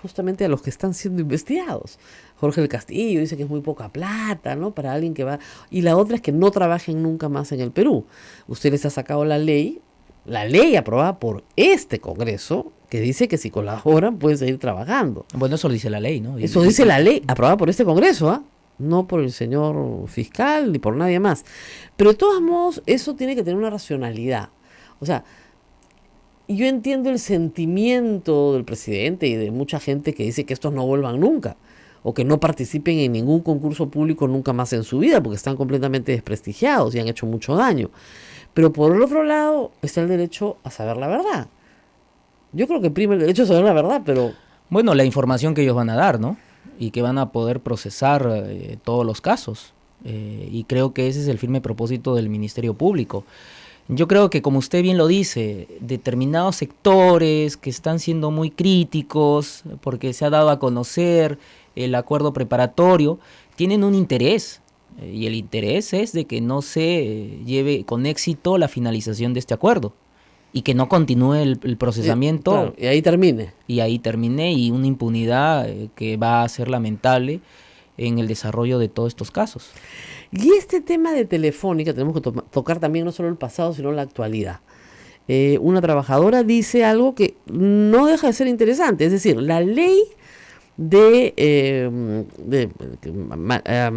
justamente a los que están siendo investigados. Jorge del Castillo dice que es muy poca plata, ¿no? Para alguien que va... Y la otra es que no trabajen nunca más en el Perú. Usted les ha sacado la ley aprobada por este Congreso, que dice que si colaboran pueden seguir trabajando. Bueno, eso lo dice la ley, ¿no? Eso dice la ley aprobada por este Congreso, ¿ah? No por el señor fiscal ni por nadie más. Pero de todos modos, eso tiene que tener una racionalidad. O sea, yo entiendo el sentimiento del presidente y de mucha gente que dice que estos no vuelvan nunca, o que no participen en ningún concurso público nunca más en su vida, porque están completamente desprestigiados y han hecho mucho daño. Pero por el otro lado está el derecho a saber la verdad. Yo creo que prima el derecho a saber la verdad, pero... Bueno, la información que ellos van a dar, ¿no? Y que van a poder procesar todos los casos. Y creo que ese es el firme propósito del Ministerio Público. Yo creo que, como usted bien lo dice, determinados sectores que están siendo muy críticos porque se ha dado a conocer el acuerdo preparatorio, tienen un interés. Y el interés es de que no se lleve con éxito la finalización de este acuerdo y que no continúe el procesamiento. Claro, y ahí termine. Y ahí termine, y una impunidad que va a ser lamentable en el desarrollo de todos estos casos. Y este tema de Telefónica, tenemos que tocar también no solo el pasado, sino la actualidad. Una trabajadora dice algo que no deja de ser interesante, es decir, la ley que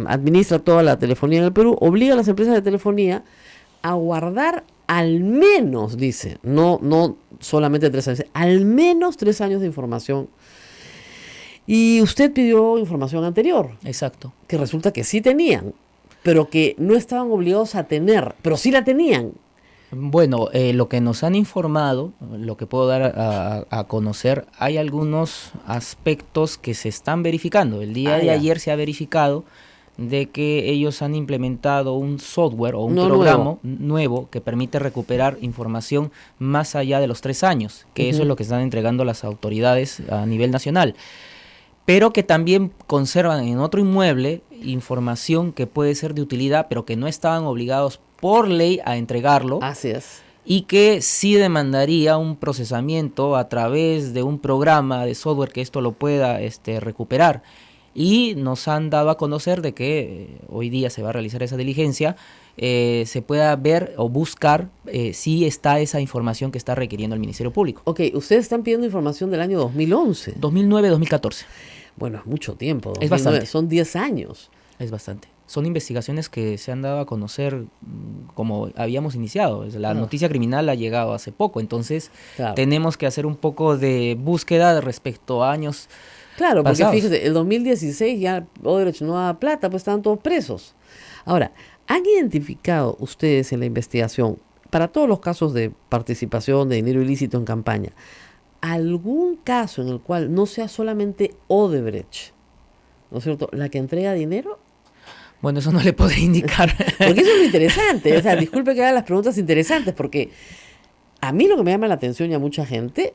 administra toda la telefonía en el Perú obliga a las empresas de telefonía a guardar al menos, dice, no solamente 3 años, al menos 3 años de información. Y usted pidió información anterior. Exacto. Que resulta que sí tenían, pero que no estaban obligados a tener, pero sí la tenían. Bueno, lo que nos han informado, lo que puedo dar a conocer, hay algunos aspectos que se están verificando. El día de ayer se ha verificado de que ellos han implementado un software o un programa nuevo que permite recuperar información más allá de los 3 años, que eso es lo que están entregando las autoridades a nivel nacional, pero que también conservan en otro inmueble información que puede ser de utilidad, pero que no estaban obligados por ley a entregarlo. Así es. Y que sí demandaría un procesamiento a través de un programa de software que esto lo pueda recuperar. Y nos han dado a conocer de que hoy día se va a realizar esa diligencia, se pueda ver o buscar si está esa información que está requiriendo el Ministerio Público. Ok, ustedes están pidiendo información del año 2011. 2009-2014. Bueno, es mucho tiempo. 2009, es bastante. Son 10 años. Es bastante. Son investigaciones que se han dado a conocer como habíamos iniciado. La noticia criminal ha llegado hace poco, entonces tenemos que hacer un poco de búsqueda respecto a años. Claro, porque pasados. fíjese, el 2016 ya Odebrecht no daba plata, pues estaban todos presos. Ahora, ¿han identificado ustedes en la investigación, para todos los casos de participación de dinero ilícito en campaña, algún caso en el cual no sea solamente Odebrecht, ¿no es cierto?, la que entrega dinero? Bueno, eso no le podría indicar. Porque eso es lo interesante. O sea, disculpe que haga las preguntas interesantes, porque a mí lo que me llama la atención y a mucha gente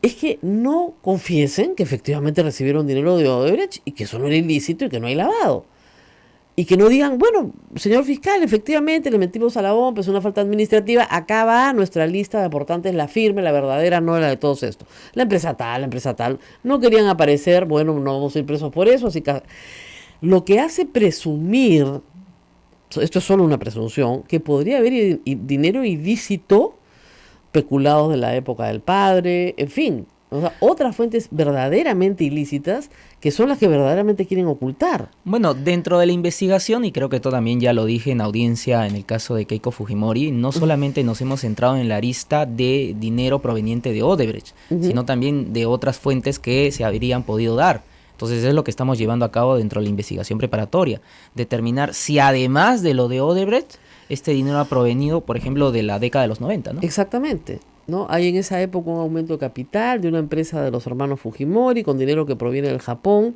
es que no confiesen que efectivamente recibieron dinero de Odebrecht y que eso no era ilícito y que no hay lavado. Y que no digan, bueno, señor fiscal, efectivamente le metimos a la bomba, es una falta administrativa, acá va nuestra lista de aportantes, la firme, la verdadera, no la de todos estos. La empresa tal, no querían aparecer, bueno, no vamos a ir presos por eso, así que... Lo que hace presumir, esto es solo una presunción, que podría haber dinero ilícito, peculados de la época del padre, en fin, O sea, otras fuentes verdaderamente ilícitas que son las que verdaderamente quieren ocultar. Bueno, dentro de la investigación, y creo que esto también ya lo dije en audiencia en el caso de Keiko Fujimori, no solamente nos hemos centrado en la arista de dinero proveniente de Odebrecht, sino también de otras fuentes que se habrían podido dar. Entonces es lo que estamos llevando a cabo dentro de la investigación preparatoria, determinar si además de lo de Odebrecht, este dinero ha provenido, por ejemplo, de la década de los 90, ¿no? Exactamente, ¿no? Hay en esa época un aumento de capital de una empresa de los hermanos Fujimori con dinero que proviene del Japón,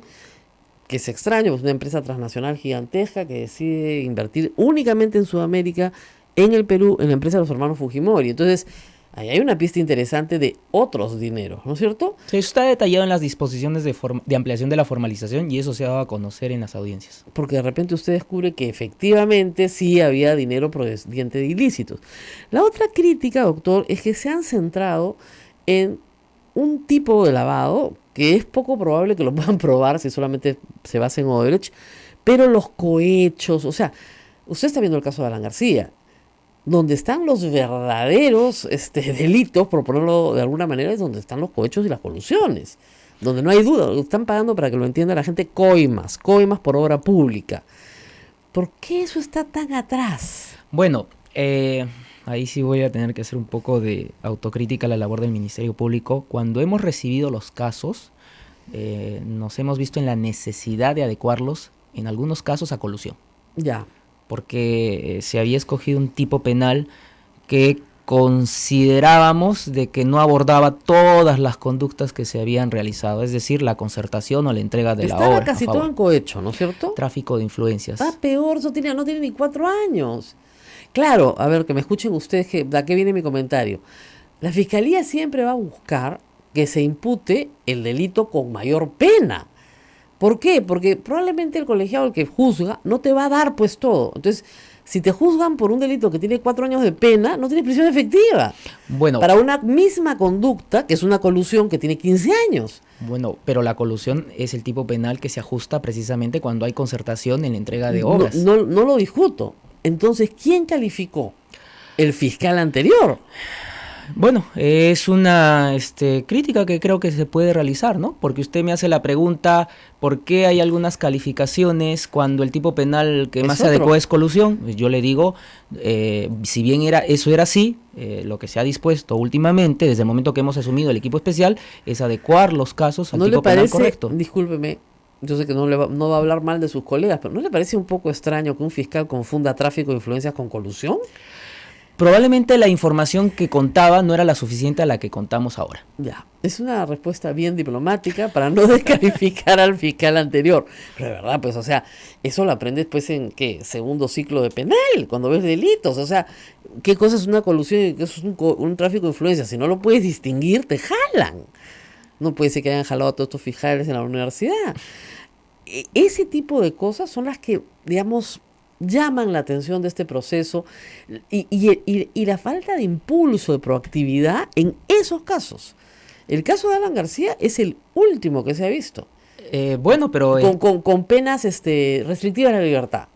que es extraño, pues una empresa transnacional gigantesca que decide invertir únicamente en Sudamérica, en el Perú, en la empresa de los hermanos Fujimori. Entonces, ahí hay una pista interesante de otros dineros, ¿no es cierto? Sí, eso está detallado en las disposiciones de ampliación de la formalización y eso se ha dado a conocer en las audiencias. Porque de repente usted descubre que efectivamente sí había dinero proveniente de ilícitos. La otra crítica, doctor, es que se han centrado en un tipo de lavado que es poco probable que lo puedan probar si solamente se basa en Odebrecht, pero los cohechos, o sea, usted está viendo el caso de Alan García, donde están los verdaderos delitos, por ponerlo de alguna manera, es donde están los cohechos y las colusiones, donde no hay duda, están pagando, para que lo entienda la gente, coimas por obra pública. ¿Por qué eso está tan atrás? Bueno, ahí sí voy a tener que hacer un poco de autocrítica a la labor del Ministerio Público. Cuando hemos recibido los casos, nos hemos visto en la necesidad de adecuarlos, en algunos casos, a colusión. Ya. Porque se había escogido un tipo penal que considerábamos de que no abordaba todas las conductas que se habían realizado, es decir, la concertación o la entrega de la obra. Estaba casi todo en cohecho, ¿no es cierto? Tráfico de influencias. Está peor, no tiene ni 4 años. Claro, a ver, que me escuchen ustedes, que de aquí viene mi comentario. La Fiscalía siempre va a buscar que se impute el delito con mayor pena. ¿Por qué? Porque probablemente el colegiado, el que juzga, no te va a dar pues todo. Entonces, si te juzgan por un delito que tiene 4 años de pena, no tienes prisión efectiva. Bueno, para una misma conducta, que es una colusión que tiene 15 años. Bueno, pero la colusión es el tipo penal que se ajusta precisamente cuando hay concertación en la entrega de obras. No lo discuto. Entonces, ¿quién calificó? El fiscal anterior. Bueno, es una crítica que creo que se puede realizar, ¿no? Porque usted me hace la pregunta, ¿por qué hay algunas calificaciones cuando el tipo penal que más se adecua es colusión? Pues yo le digo, si bien eso era así, lo que se ha dispuesto últimamente, desde el momento que hemos asumido el equipo especial, es adecuar los casos al tipo penal correcto. Discúlpeme, yo sé que no va a hablar mal de sus colegas, pero ¿no le parece un poco extraño que un fiscal confunda tráfico de influencias con colusión? Probablemente la información que contaba no era la suficiente a la que contamos ahora. Ya, es una respuesta bien diplomática para no descalificar al fiscal anterior. Pero de verdad, pues, o sea, eso lo aprendes pues en, ¿qué? Segundo ciclo de penal, cuando ves delitos. O sea, ¿qué cosa es una colusión y qué es un tráfico de influencias? Si no lo puedes distinguir, te jalan. No puede ser que hayan jalado a todos estos fiscales en la universidad. Ese tipo de cosas son las que, digamos, llaman la atención de este proceso y la falta de impulso, de proactividad en esos casos. El caso de Alan García es el último que se ha visto. Bueno, pero... Con penas restrictivas de la libertad.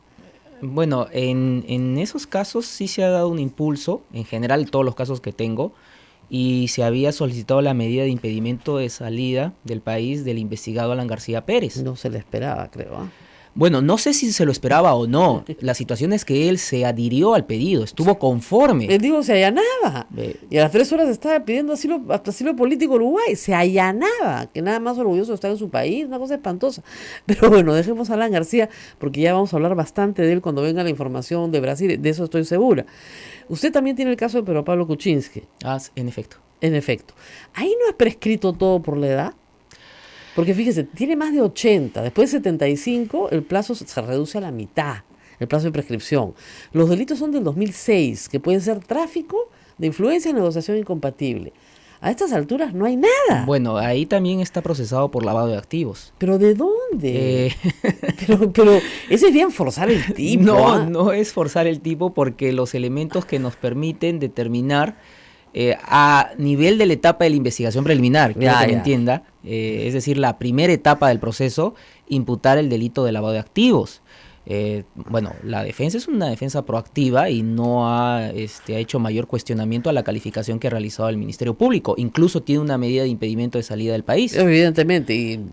Bueno, en esos casos sí se ha dado un impulso, en general todos los casos que tengo, y se había solicitado la medida de impedimento de salida del país del investigado Alan García Pérez. No se le esperaba, creo. Bueno, no sé si se lo esperaba o no. La situación es que él se adhirió al pedido, estuvo conforme. Digo, se allanaba. Y a las 3 horas estaba pidiendo asilo político en Uruguay. Se allanaba, que nada más orgulloso de estar en su país, una cosa espantosa. Pero bueno, dejemos a Alan García, porque ya vamos a hablar bastante de él cuando venga la información de Brasil, de eso estoy segura. Usted también tiene el caso de Pedro Pablo Kuczynski. En efecto. En efecto. ¿Ahí no es prescrito todo por la edad? Porque fíjese, tiene más de 80, después de 75 el plazo se reduce a la mitad, el plazo de prescripción. Los delitos son del 2006, que pueden ser tráfico de influencia y negociación incompatible. A estas alturas no hay nada. Bueno, ahí también está procesado por lavado de activos. ¿Pero de dónde? Pero eso es bien forzar el tipo. No es forzar el tipo porque los elementos que nos permiten determinar a nivel de la etapa de la investigación preliminar, quiero que me entienda, es decir, la primera etapa del proceso, imputar el delito de lavado de activos. Bueno, la defensa es una defensa proactiva y no ha hecho mayor cuestionamiento a la calificación que ha realizado el Ministerio Público. Incluso tiene una medida de impedimento de salida del país. Evidentemente, y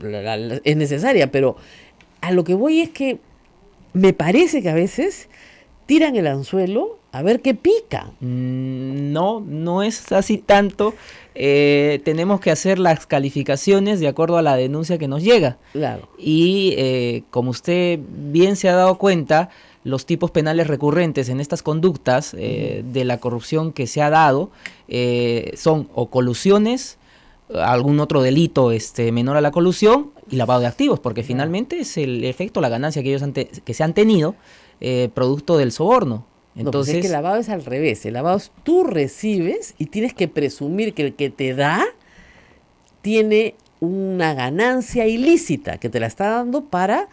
es necesaria, pero a lo que voy es que me parece que a veces tiran el anzuelo a ver qué pica. No, no es así tanto. Tenemos que hacer las calificaciones de acuerdo a la denuncia que nos llega. Claro. Y como usted bien se ha dado cuenta, los tipos penales recurrentes en estas conductas de la corrupción que se ha dado son o colusiones, algún otro delito menor a la colusión y lavado de activos, porque finalmente es el efecto, la ganancia que ellos que se han tenido producto del soborno. Entonces, no, pues es que el lavado es al revés. El lavado es tú recibes y tienes que presumir que el que te da tiene una ganancia ilícita, que te la está dando para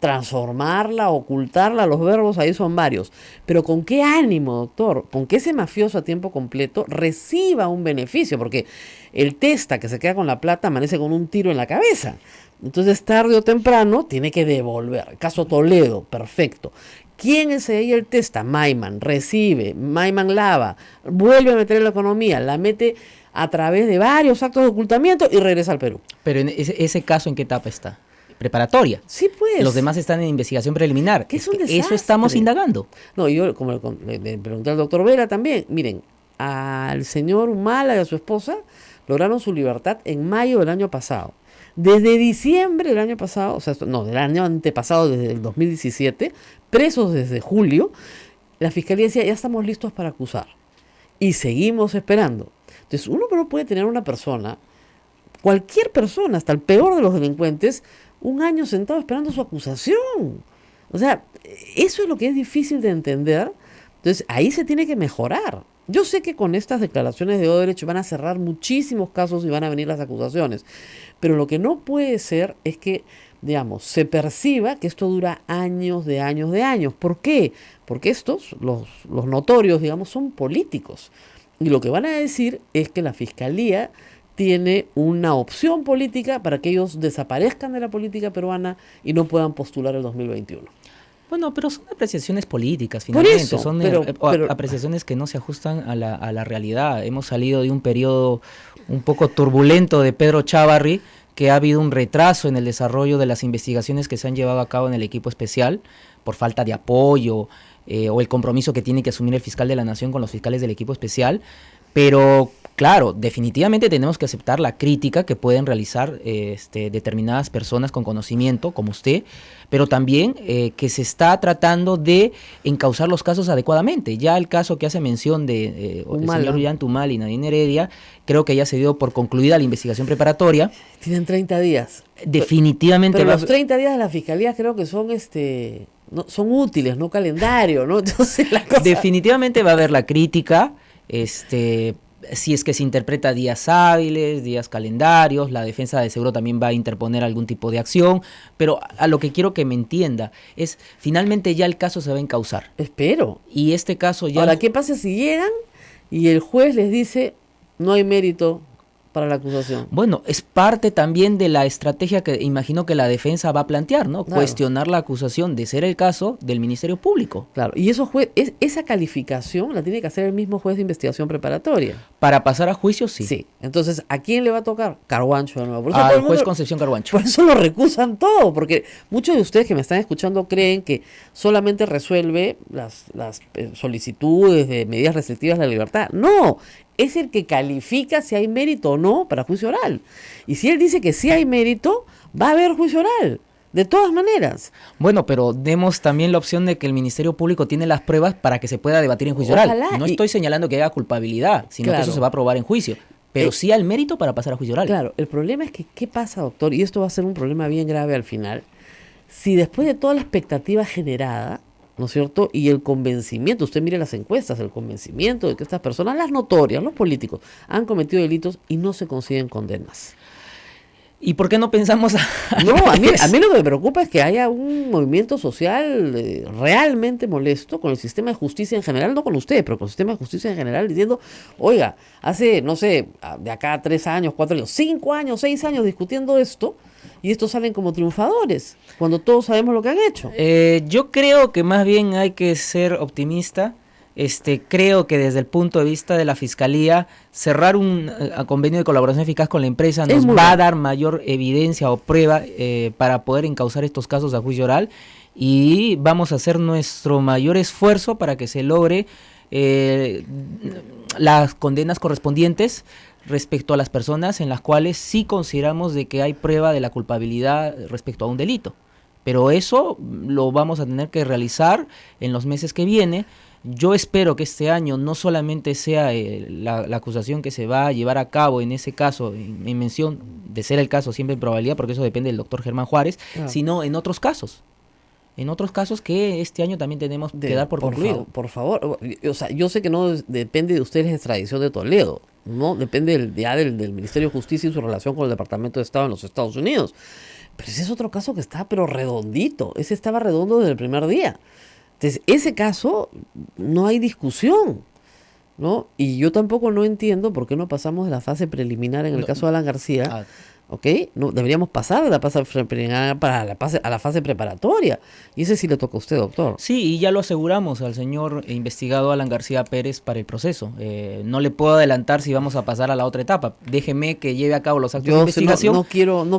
transformarla, ocultarla. Los verbos ahí son varios. Pero ¿con qué ánimo, doctor? ¿Con que ese mafioso a tiempo completo reciba un beneficio? Porque el testa que se queda con la plata amanece con un tiro en la cabeza. Entonces, tarde o temprano, tiene que devolver. Caso Toledo, perfecto. ¿Quién es ahí el testa? Maiman, recibe, Maiman lava, vuelve a meter en la economía, la mete a través de varios actos de ocultamiento y regresa al Perú. Pero en ese caso, ¿en qué etapa está? Preparatoria. Sí, pues. Los demás están en investigación preliminar. Que es un desastre. Eso estamos indagando. No, yo como le pregunté al doctor Vera también, miren, al señor Humala y a su esposa lograron su libertad en mayo del año pasado. Desde diciembre del año pasado, o sea, no, del año antepasado, desde el 2017, presos desde julio, la Fiscalía decía, ya estamos listos para acusar. Y seguimos esperando. Entonces, uno no puede tener una persona, cualquier persona, hasta el peor de los delincuentes, un año sentado esperando su acusación. O sea, eso es lo que es difícil de entender. Entonces, ahí se tiene que mejorar. Yo sé que con estas declaraciones de Odebrecht van a cerrar muchísimos casos y van a venir las acusaciones, pero lo que no puede ser es que, digamos, se perciba que esto dura años de años de años. ¿Por qué? Porque estos, los notorios, digamos, son políticos. Y lo que van a decir es que la Fiscalía tiene una opción política para que ellos desaparezcan de la política peruana y no puedan postular el 2021. Bueno, pero son apreciaciones políticas, finalmente. Eso, son pero apreciaciones que no se ajustan a la realidad. Hemos salido de un periodo un poco turbulento de Pedro Chávarri, que ha habido un retraso en el desarrollo de las investigaciones que se han llevado a cabo en el equipo especial por falta de apoyo o el compromiso que tiene que asumir el fiscal de la Nación con los fiscales del equipo especial. Pero claro, definitivamente tenemos que aceptar la crítica que pueden realizar determinadas personas con conocimiento, como usted, pero también que se está tratando de encauzar los casos adecuadamente. Ya el caso que hace mención de el señor Ollanta Humala y Nadine Heredia, creo que ya se dio por concluida la investigación preparatoria. Tienen 30 días. Definitivamente. Pero los 30 días de la Fiscalía creo que son no, son útiles, no calendario, ¿no? Entonces la cosa... Definitivamente va a haber la crítica. Si es que se interpreta días hábiles, días calendarios, la defensa de seguro también va a interponer algún tipo de acción, pero a lo que quiero que me entienda es, finalmente ya el caso se va a encauzar. Espero. Y este caso ya... Ahora, ¿qué pasa si llegan y el juez les dice no hay mérito para la acusación? Bueno, es parte también de la estrategia que imagino que la defensa va a plantear, ¿no? Claro. Cuestionar la acusación, de ser el caso, del Ministerio Público. Claro, y esa calificación la tiene que hacer el mismo juez de investigación preparatoria. Para pasar a juicio, sí. Sí, entonces, ¿a quién le va a tocar? Carhuancho de nuevo. Por eso Al todo el mundo- juez Concepción Carhuancho. Por eso lo recusan todo, porque muchos de ustedes que me están escuchando creen que solamente resuelve las solicitudes de medidas restrictivas de la libertad. No, es el que califica si hay mérito o no para juicio oral. Y si él dice que sí hay mérito, va a haber juicio oral, de todas maneras. Bueno, pero demos también la opción de que el Ministerio Público tiene las pruebas para que se pueda debatir en juicio oral. Ojalá, No y- estoy señalando que haya culpabilidad, sino Claro. que eso se va a probar en juicio. Pero sí al mérito para pasar a juicio oral. Claro, el problema es que, ¿qué pasa, doctor? Y esto va a ser un problema bien grave al final. Si después de toda la expectativa generada, ¿no es cierto? Y el convencimiento, usted mire las encuestas, el convencimiento de que estas personas, las notorias, los políticos, han cometido delitos y no se consiguen condenas. ¿Y por qué no pensamos No, a mí lo que me preocupa es que haya un movimiento social realmente molesto con el sistema de justicia en general, no con usted, pero con el sistema de justicia en general, diciendo, oiga, hace, no sé, de acá a 3 años, 4 años, 5 años, 6 años discutiendo esto, y estos salen como triunfadores, cuando todos sabemos lo que han hecho. Yo creo que más bien hay que ser optimista. Creo que desde el punto de vista de la Fiscalía, cerrar un convenio de colaboración eficaz con la empresa nos va a dar mayor evidencia o prueba para poder encauzar estos casos a juicio oral, y vamos a hacer nuestro mayor esfuerzo para que se logre las condenas correspondientes respecto a las personas en las cuales sí consideramos de que hay prueba de la culpabilidad respecto a un delito. Pero eso lo vamos a tener que realizar en los meses que vienen. Yo espero que este año no solamente sea la acusación que se va a llevar a cabo en ese caso, en mención de ser el caso siempre en probabilidad, porque eso depende del doctor Germán Juárez, sino en otros casos. En otros casos que este año también tenemos que dar por concluido. Por favor, o sea, yo sé que no depende de ustedes la extradición de Toledo, no depende del Ministerio de Justicia y su relación con el Departamento de Estado en los Estados Unidos. Pero ese es otro caso que está pero redondito, ese estaba redondo desde el primer día. Entonces, ese caso no hay discusión, ¿no? Y yo tampoco no entiendo por qué no pasamos de la fase preliminar en el caso de Alan García, ¿ok? No, deberíamos pasar de la fase preliminar a la fase preparatoria. Y ese sí le toca a usted, doctor. Sí, y ya lo aseguramos al señor investigado Alan García Pérez para el proceso. No le puedo adelantar si vamos a pasar a la otra etapa. Déjeme que lleve a cabo los actos de investigación. No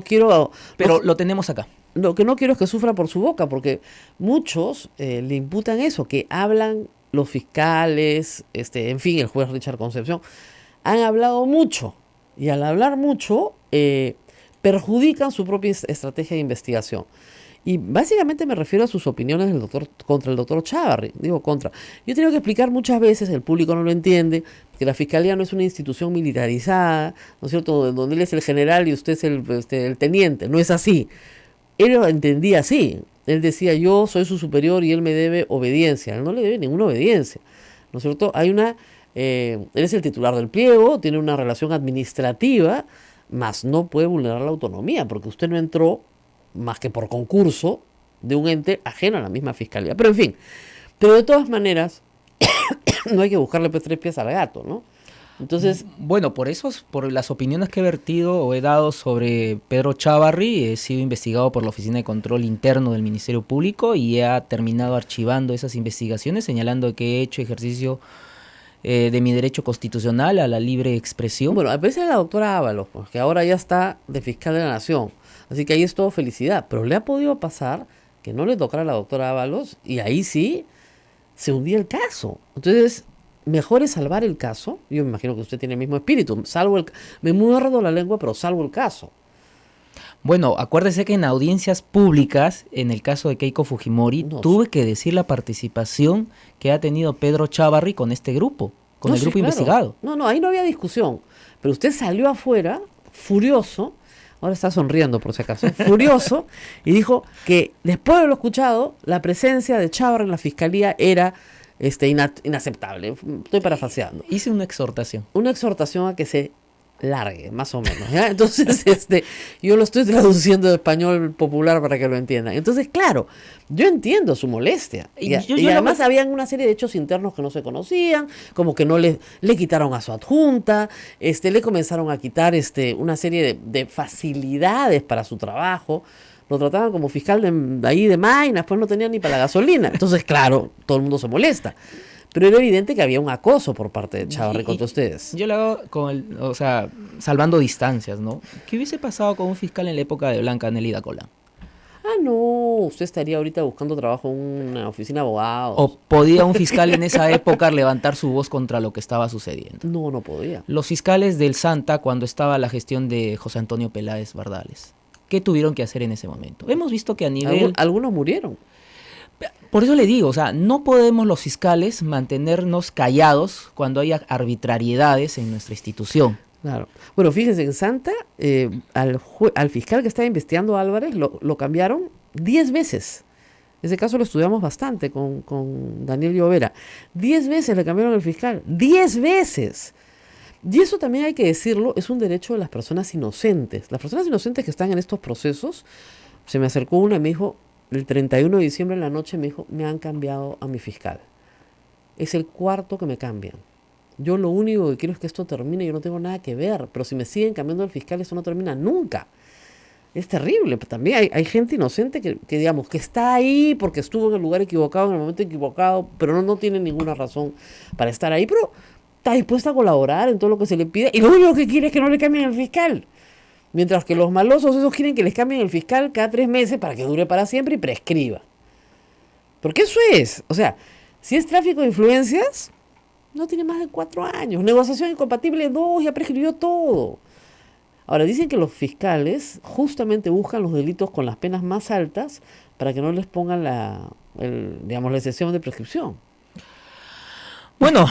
quiero... Pero lo tenemos acá. Lo que no quiero es que sufra por su boca, porque muchos le imputan eso, que hablan los fiscales, en fin, el juez Richard Concepción, han hablado mucho, y al hablar mucho perjudican su propia estrategia de investigación. Y básicamente me refiero a sus opiniones del doctor contra el doctor Chávarri. Digo contra. Yo he tenido que explicar muchas veces, el público no lo entiende, que la Fiscalía no es una institución militarizada, ¿no es cierto?, donde él es el general y usted es el teniente. No es así. Él lo entendía así. Él decía, yo soy su superior y él me debe obediencia. Él no le debe ninguna obediencia, ¿no es cierto? Él es el titular del pliego, tiene una relación administrativa, mas no puede vulnerar la autonomía, porque usted no entró más que por concurso de un ente ajeno a la misma Fiscalía. Pero en fin, de todas maneras, no hay que buscarle pues 3 pies al gato, ¿no? Entonces, bueno, por las opiniones que he vertido o he dado sobre Pedro Chávarri, he sido investigado por la Oficina de Control Interno del Ministerio Público y he terminado archivando esas investigaciones, señalando que he hecho ejercicio de mi derecho constitucional a la libre expresión. Bueno, a veces la doctora Ábalos, pues, que ahora ya está de fiscal de la Nación, así que ahí es todo felicidad, pero le ha podido pasar que no le tocara a la doctora Ábalos y ahí sí se hundía el caso. Entonces, mejor es salvar el caso. Yo me imagino que usted tiene el mismo espíritu. Me muerdo la lengua, pero salvo el caso. Bueno, acuérdese que en audiencias públicas, en el caso de Keiko Fujimori, tuve que decir la participación que ha tenido Pedro Chávarri con este grupo, con el grupo investigado. No, ahí no había discusión. Pero usted salió afuera, furioso, ahora está sonriendo por si acaso, furioso, y dijo que después de haberlo escuchado, la presencia de Chávarri en la fiscalía era inaceptable. Estoy parafraseando. Hice una exhortación. Una exhortación a que se largue, más o menos, ¿ya? Entonces, yo lo estoy traduciendo de español popular para que lo entiendan. Entonces, claro, yo entiendo su molestia. Y además habían una serie de hechos internos que no se conocían, como que no le quitaron a su adjunta, le comenzaron a quitar una serie de facilidades para su trabajo. Lo trataban como fiscal de ahí de Mayna, después no tenían ni para la gasolina. Entonces, claro, todo el mundo se molesta. Pero era evidente que había un acoso por parte de Chávarri contra ustedes. Yo lo hago salvando distancias, ¿no? ¿Qué hubiese pasado con un fiscal en la época de Blanca Nelida Colán? No, usted estaría ahorita buscando trabajo en una oficina de abogados. ¿O podía un fiscal en esa época levantar su voz contra lo que estaba sucediendo? No podía. Los fiscales del Santa, cuando estaba la gestión de José Antonio Peláez Bardales, ¿qué tuvieron que hacer en ese momento? Hemos visto que a nivel... Algunos murieron. Por eso le digo, no podemos los fiscales mantenernos callados cuando hay arbitrariedades en nuestra institución. Claro. Bueno, fíjense, en Santa, al fiscal que estaba investigando a Álvarez lo cambiaron 10 veces. Ese caso lo estudiamos bastante con Daniel Llovera. 10 veces le cambiaron al fiscal. 10 veces. Y eso también hay que decirlo, es un derecho de las personas inocentes. Las personas inocentes que están en estos procesos, se me acercó una y me dijo, el 31 de diciembre en la noche me dijo, me han cambiado a mi fiscal. Es el 4º que me cambian. Yo lo único que quiero es que esto termine, yo no tengo nada que ver, pero si me siguen cambiando el fiscal, eso no termina nunca. Es terrible, pero también hay gente inocente que, digamos, que está ahí porque estuvo en el lugar equivocado, en el momento equivocado, pero no tiene ninguna razón para estar ahí, pero está dispuesta a colaborar en todo lo que se le pide, y lo único que quiere es que no le cambien el fiscal. Mientras que los malosos esos quieren que les cambien el fiscal cada 3 meses para que dure para siempre y prescriba. Porque eso es, o sea, si es tráfico de influencias, no tiene más de 4 años. Negociación incompatible 2, ya prescribió todo. Ahora, dicen que los fiscales justamente buscan los delitos con las penas más altas para que no les pongan la excepción de prescripción. Bueno,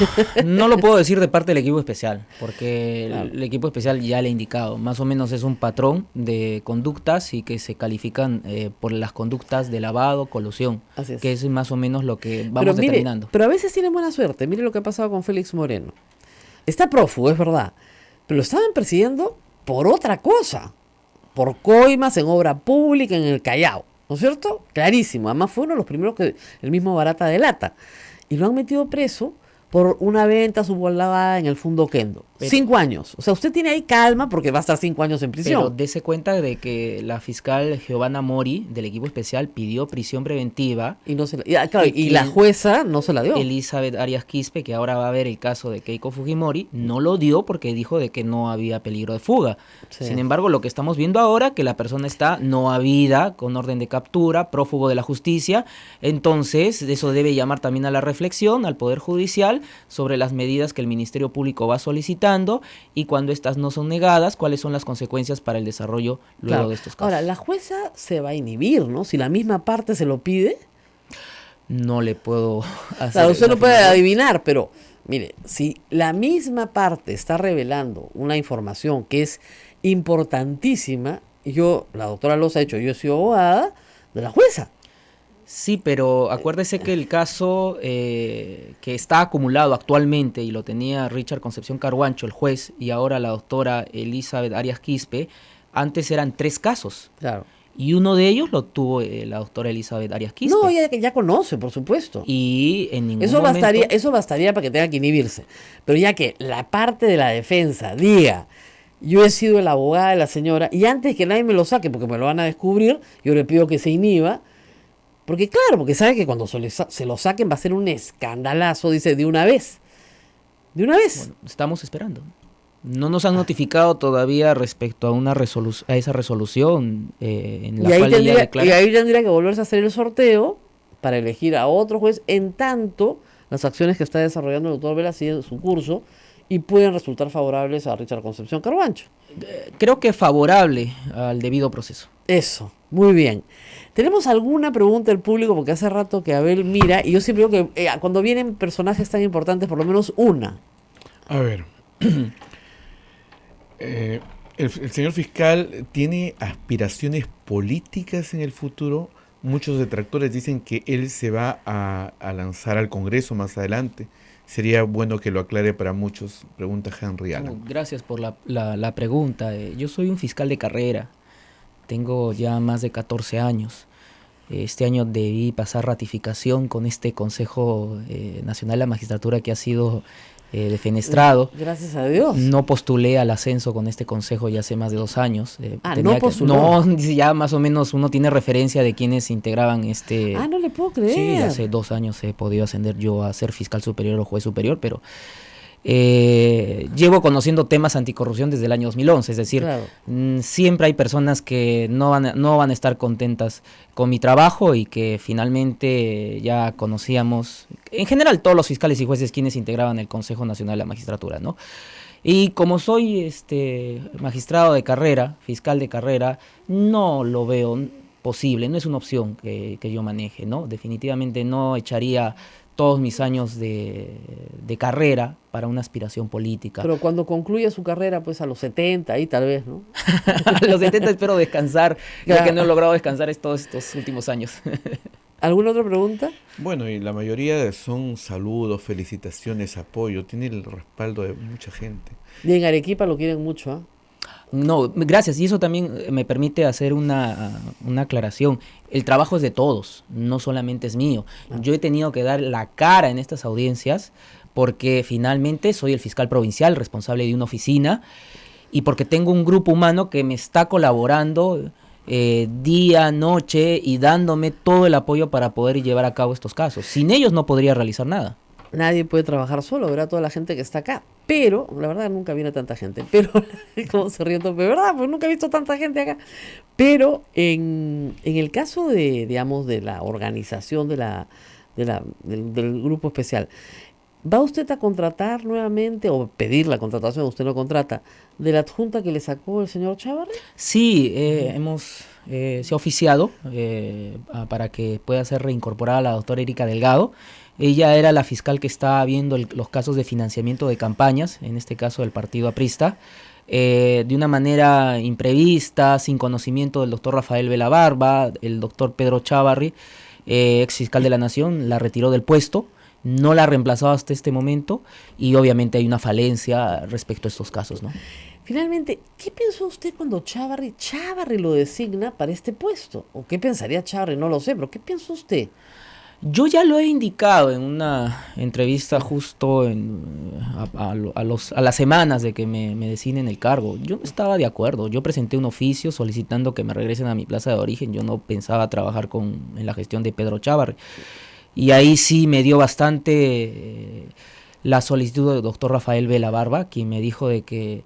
no lo puedo decir de parte del equipo especial, porque Claro. el equipo especial ya le ha indicado, más o menos es un patrón de conductas y que se califican por las conductas de lavado, colusión, Así es. que es más o menos lo que Pero vamos mire, determinando. pero a veces tienen buena suerte. Mire lo que ha pasado con Félix Moreno. Está prófugo, es verdad, pero lo estaban persiguiendo por otra cosa, por coimas en obra pública en el Callao, ¿no es cierto? Clarísimo, además fue uno de los primeros que el mismo Barata delata, y lo han metido preso por una venta subvalorada en el Fundo Kendo. Pero- 5 años. O sea, usted tiene ahí calma porque va a estar 5 años en Pero prisión. dese cuenta de que la fiscal Giovanna Mori del equipo especial pidió prisión preventiva. Y no se la, claro, y y la el- jueza no se la dio. Elizabeth Arias Quispe, que ahora va a ver el caso de Keiko Fujimori, no lo dio porque dijo de que no había peligro de fuga. Sí. Sin embargo, lo que estamos viendo ahora, que la persona está no habida, con orden de captura, prófugo de la justicia, entonces eso debe llamar también a la reflexión al Poder Judicial sobre las medidas que el Ministerio Público va solicitando y cuando estas no son negadas, cuáles son las consecuencias para el desarrollo luego Claro. de estos casos. Ahora, la jueza se va a inhibir, ¿no? Si la misma parte se lo pide. No le puedo hacer Claro, usted una no puede afirmación. adivinar, pero mire, si la misma parte está revelando una información que es importantísima, la doctora Loza ha dicho, yo he sido abogada de la jueza. Sí, pero acuérdese que el caso que está acumulado actualmente y lo tenía Richard Concepción Carhuancho, el juez, y ahora la doctora Elizabeth Arias Quispe, antes eran 3 casos. Claro. Y uno de ellos lo tuvo la doctora Elizabeth Arias Quispe. No, ella ya conoce, por supuesto. Y en ningún Eso momento... bastaría para que tenga que inhibirse. Pero ya que la parte de la defensa diga, yo he sido la abogada de la señora, y antes que nadie me lo saque, porque me lo van a descubrir, yo le pido que se inhiba. Porque claro, porque sabe que cuando se lo saquen va a ser un escandalazo, dice, de una vez. De una vez. Bueno, estamos esperando. No nos han notificado todavía respecto a a esa resolución en la cual ella declara... y ahí tendría que volverse a hacer el sorteo para elegir a otro juez, en tanto las acciones que está desarrollando el doctor Vela siguen su curso y pueden resultar favorables a Richard Concepción Carhuancho. Creo que favorable al debido proceso. Eso, muy bien. ¿Tenemos alguna pregunta del público? Porque hace rato que Abel mira, y yo siempre digo que cuando vienen personajes tan importantes, por lo menos una. A ver. El señor fiscal tiene aspiraciones políticas en el futuro. Muchos detractores dicen que él se va a lanzar al Congreso más adelante. Sería bueno que lo aclare para muchos. Pregunta Henry Allen. Gracias por la pregunta. Yo soy un fiscal de carrera. Tengo ya más de 14 años. Este año debí pasar ratificación con este Consejo Nacional de la Magistratura que ha sido defenestrado. Gracias a Dios. No postulé al ascenso con este consejo ya hace más de 2 años. No postuló. No, ya más o menos uno tiene referencia de quienes integraban este... No le puedo creer. Sí, hace 2 años he podido ascender yo a ser fiscal superior o juez superior, pero llevo conociendo temas anticorrupción desde el año 2011, es decir, Claro. Siempre hay personas que no van a estar contentas con mi trabajo y que finalmente ya conocíamos, en general todos los fiscales y jueces quienes integraban el Consejo Nacional de la Magistratura, ¿no? Y como soy magistrado de carrera, fiscal de carrera, no lo veo posible, no es una opción que yo maneje, ¿no? Definitivamente no echaría todos mis años de carrera para una aspiración política. Pero cuando concluya su carrera, pues a los 70, ahí tal vez, ¿no? A los 70 espero descansar, ya que no he logrado descansar todos estos últimos años. ¿Alguna otra pregunta? Bueno, y la mayoría son saludos, felicitaciones, apoyo. Tiene el respaldo de mucha gente. Y en Arequipa lo quieren mucho, ¿ah? No, gracias. Y eso también me permite hacer una aclaración. El trabajo es de todos, no solamente es mío. Yo he tenido que dar la cara en estas audiencias porque finalmente soy el fiscal provincial responsable de una oficina y porque tengo un grupo humano que me está colaborando día, noche y dándome todo el apoyo para poder llevar a cabo estos casos. Sin ellos no podría realizar nada. Nadie puede trabajar solo, verá toda la gente que está acá. Pero, la verdad, nunca viene tanta gente. Pero, ¿cómo se ríe todo? ¿Verdad? Pues nunca he visto tanta gente acá. Pero, en el caso de, digamos, de la organización del grupo especial, ¿va usted a contratar nuevamente o pedir la contratación, usted no contrata, de la adjunta que le sacó el señor Chávarri? Sí, se ha oficiado para que pueda ser reincorporada la doctora Erika Delgado. Ella era la fiscal que estaba viendo los casos de financiamiento de campañas, en este caso del partido aprista, de una manera imprevista, sin conocimiento del doctor Rafael Vela Barba. El doctor Pedro Chávarri, ex fiscal de la Nación, la retiró del puesto, no la ha reemplazado hasta este momento y obviamente hay una falencia respecto a estos casos, ¿no? Finalmente, ¿qué pensó usted cuando Chávarri lo designa para este puesto? ¿O qué pensaría Chávarri? No lo sé, pero ¿qué pensó usted? Yo ya lo he indicado en una entrevista justo a las semanas de que me designen el cargo. Yo no estaba de acuerdo. Yo presenté un oficio solicitando que me regresen a mi plaza de origen. Yo no pensaba trabajar en la gestión de Pedro Chávarri. Y ahí sí me dio bastante la solicitud del doctor Rafael Vela Barba, quien me dijo de que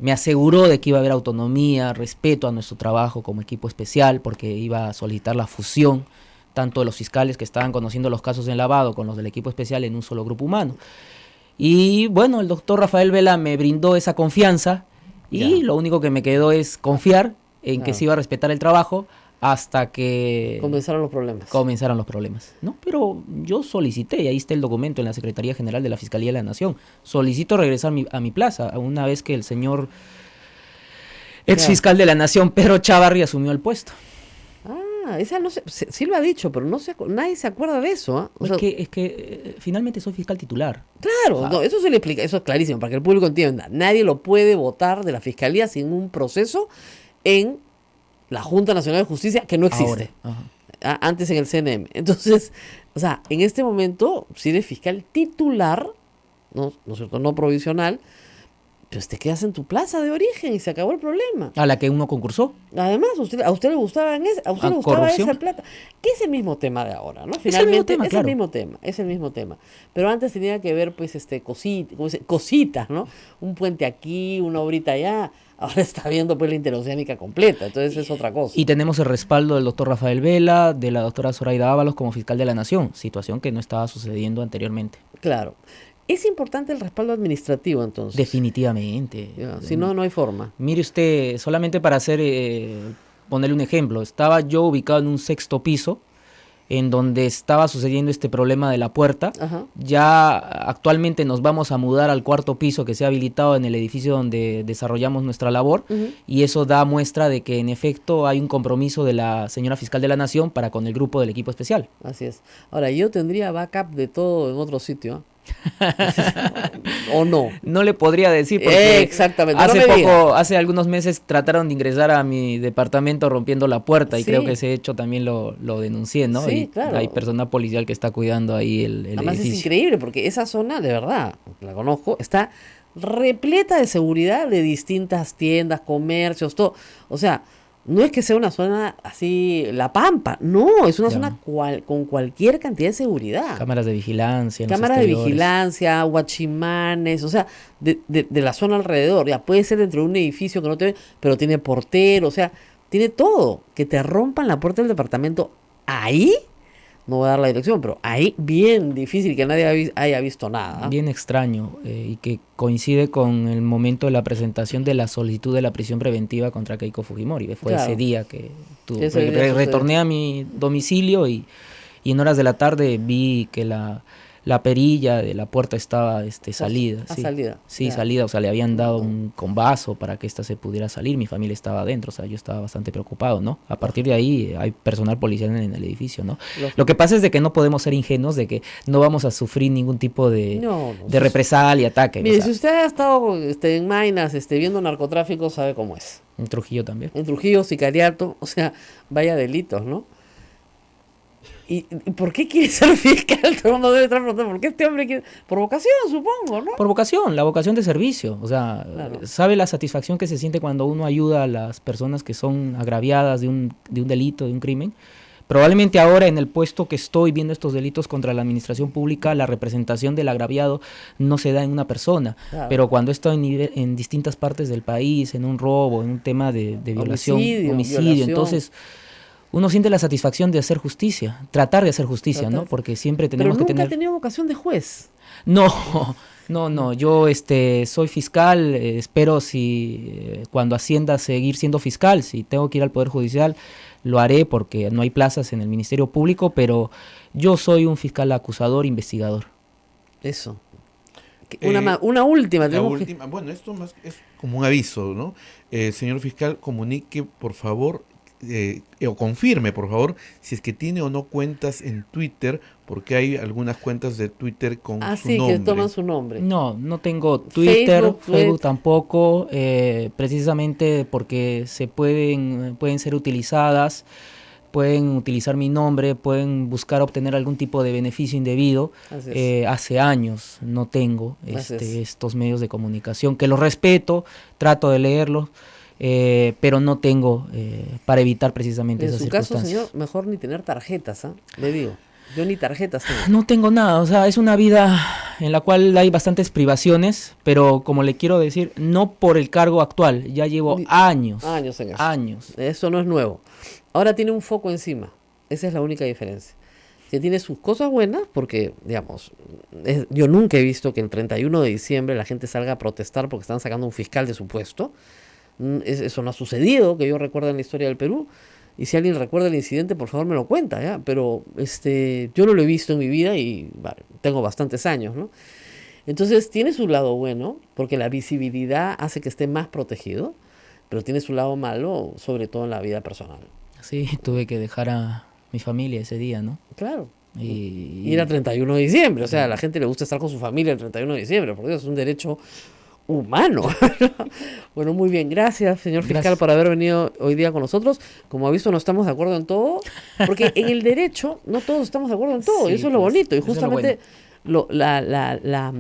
me aseguró de que iba a haber autonomía, respeto a nuestro trabajo como equipo especial, porque iba a solicitar la fusión tanto de los fiscales que estaban conociendo los casos en lavado con los del equipo especial en un solo grupo humano. Y bueno, el doctor Rafael Vela me brindó esa confianza y lo único que me quedó es confiar en que se iba a respetar el trabajo hasta que comenzaron los problemas. ¿No? Pero yo solicité, y ahí está el documento en la Secretaría General de la Fiscalía de la Nación, solicito regresar a mi plaza, una vez que el señor ex fiscal de la Nación, Pedro Chávarri, asumió el puesto. Esa no sé, sí lo ha dicho, pero nadie se acuerda de eso. ¿Eh? Es que finalmente soy fiscal titular. Claro, no, eso se le explica, eso es clarísimo, para que el público entienda. Nadie lo puede votar de la Fiscalía sin un proceso en la Junta Nacional de Justicia, que no existe. Antes en el CNM. Entonces, o sea, en este momento, si eres fiscal titular, ¿no es cierto? No provisional, pues te quedas en tu plaza de origen y se acabó el problema. A la que uno concursó. Además, a usted le gustaba esa plata. Que es el mismo tema de ahora, ¿no? Finalmente, es el mismo tema. Pero antes tenía que ver, pues, cositas, ¿no? Un puente aquí, una obrita allá. Ahora está viendo, pues, la interoceánica completa. Entonces es otra cosa. Y tenemos el respaldo del doctor Rafael Vela, de la doctora Zoraida Ábalos como fiscal de la Nación. Situación que no estaba sucediendo anteriormente. Claro. ¿Es importante el respaldo administrativo, entonces? Definitivamente. Si no, no hay forma. Mire usted, solamente para ponerle un ejemplo, estaba yo ubicado en un 6º piso, en donde estaba sucediendo este problema de la puerta. Ajá. Ya actualmente nos vamos a mudar al 4º piso que se ha habilitado en el edificio donde desarrollamos nuestra labor, y eso da muestra de que en efecto hay un compromiso de la señora fiscal de la Nación para con el grupo del equipo especial. Así es. Ahora, yo tendría backup de todo en otro sitio, ¿eh? ¿O no? No le podría decir porque exactamente. Hace algunos meses trataron de ingresar a mi departamento rompiendo la puerta y creo que ese hecho también lo denuncié, ¿no? Sí, y claro. Hay personal policial que está cuidando ahí el Además edificio. Es increíble porque esa zona, de verdad, la conozco, está repleta de seguridad de distintas tiendas, comercios, todo. O sea, no es que sea una zona así, La Pampa, no, es una zona con cualquier cantidad de seguridad. Cámaras de vigilancia. Cámaras de vigilancia, guachimanes, o sea, de la zona alrededor. Ya puede ser dentro de un edificio que no te ve, pero tiene portero, o sea, tiene todo. Que te rompan la puerta del departamento ahí, no voy a dar la dirección, pero ahí bien difícil que nadie haya visto nada. Bien extraño, y que coincide con el momento de la presentación de la solicitud de la prisión preventiva contra Keiko Fujimori. Fue ese día que retorné a mi domicilio y en horas de la tarde vi que la perilla de la puerta estaba salida. Salida, o sea, le habían dado un combazo para que ésta se pudiera salir. Mi familia estaba adentro, o sea, yo estaba bastante preocupado, ¿no? A partir de ahí hay personal policial en el edificio, ¿no? Lo que pasa es de que no podemos ser ingenuos de que no vamos a sufrir ningún tipo de represalia, ataque. Mire, si usted ha estado en Maynas viendo narcotráfico, sabe cómo es. En Trujillo también. En Trujillo, sicariato, o sea, vaya delitos, ¿no? ¿Y por qué quiere ser fiscal? Todo el mundo debe estar preguntando, ¿por qué este hombre quiere? Por vocación, supongo, ¿no? Por vocación, la vocación de servicio. O sea, Claro. sabe la satisfacción que se siente cuando uno ayuda a las personas que son agraviadas de un delito, de un crimen. Probablemente ahora en el puesto que estoy viendo estos delitos contra la administración pública, la representación del agraviado no se da en una persona, Claro. pero cuando estoy en distintas partes del país, en un robo, en un tema de violación, homicidio, violación. entonces uno siente la satisfacción de hacer justicia, tratar de hacer justicia, Tratar. ¿no? Porque siempre Pero tenemos que nunca tener... ha tenido vocación de juez. No, yo soy fiscal, espero cuando ascienda seguir siendo fiscal, si tengo que ir al Poder Judicial, lo haré porque no hay plazas en el Ministerio Público, pero yo soy un fiscal acusador, investigador. Eso. Eh, Una última. La tenemos que- última, bueno, esto más es como un aviso, ¿no? Señor fiscal, comunique, por favor, o confirme, por favor, si es que tiene o no cuentas en Twitter, porque hay algunas cuentas de Twitter con su sí, nombre. que toman su nombre. No tengo Twitter, Facebook, Facebook tampoco, precisamente porque pueden ser utilizadas, pueden utilizar mi nombre, pueden buscar obtener algún tipo de beneficio indebido. Así es. Hace años no tengo Así es. estos medios de comunicación, que los respeto, trato de leerlos, pero no tengo para evitar precisamente En esas su caso, circunstancias. señor, mejor ni tener tarjetas, ¿ah? Le digo. Yo ni tarjetas tengo. No tengo nada, o sea, es una vida en la cual hay bastantes privaciones, pero como le quiero decir, no por el cargo actual, ya llevo años, Años en eso. años. Eso no es nuevo. Ahora tiene un foco encima. Esa es la única diferencia. Que tiene sus cosas buenas, porque, digamos, yo nunca he visto que el 31 de diciembre la gente salga a protestar porque están sacando un fiscal de su puesto. Eso no ha sucedido, que yo recuerdo en la historia del Perú. Y si alguien recuerda el incidente, por favor me lo cuenta, ¿ya? Pero yo no lo he visto en mi vida y vale, tengo bastantes años, ¿no? Entonces tiene su lado bueno, porque la visibilidad hace que esté más protegido, pero tiene su lado malo, sobre todo en la vida personal. Sí, tuve que dejar a mi familia ese día, ¿no? Claro. Y Ir al 31 de diciembre, o sea, a la gente le gusta estar con su familia el 31 de diciembre, porque es un derecho humano. Bueno, muy bien, gracias, señor fiscal, Gracias. por haber venido hoy día con nosotros. Como ha visto, no estamos de acuerdo en todo, porque en el derecho no todos estamos de acuerdo en todo, Sí, y eso es lo pues, bonito, y eso es lo justamente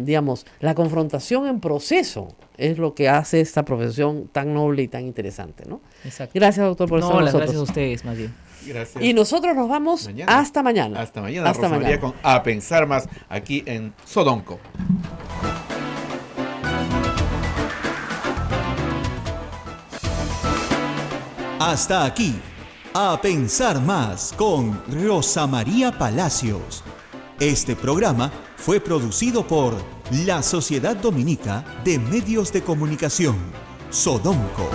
digamos, la confrontación en proceso es lo que hace esta profesión tan noble y tan interesante, ¿no? Exacto. Gracias, doctor, por estar No, con las nosotros. gracias a ustedes, más bien. Gracias. Y nosotros nos vamos Mañana. hasta mañana. Hasta mañana, Hasta Rosa María, mañana. con A Pensar Más, aquí en Sodonco. Hasta aquí, A Pensar Más con Rosa María Palacios. Este programa fue producido por la Sociedad Dominica de Medios de Comunicación, Sodomco.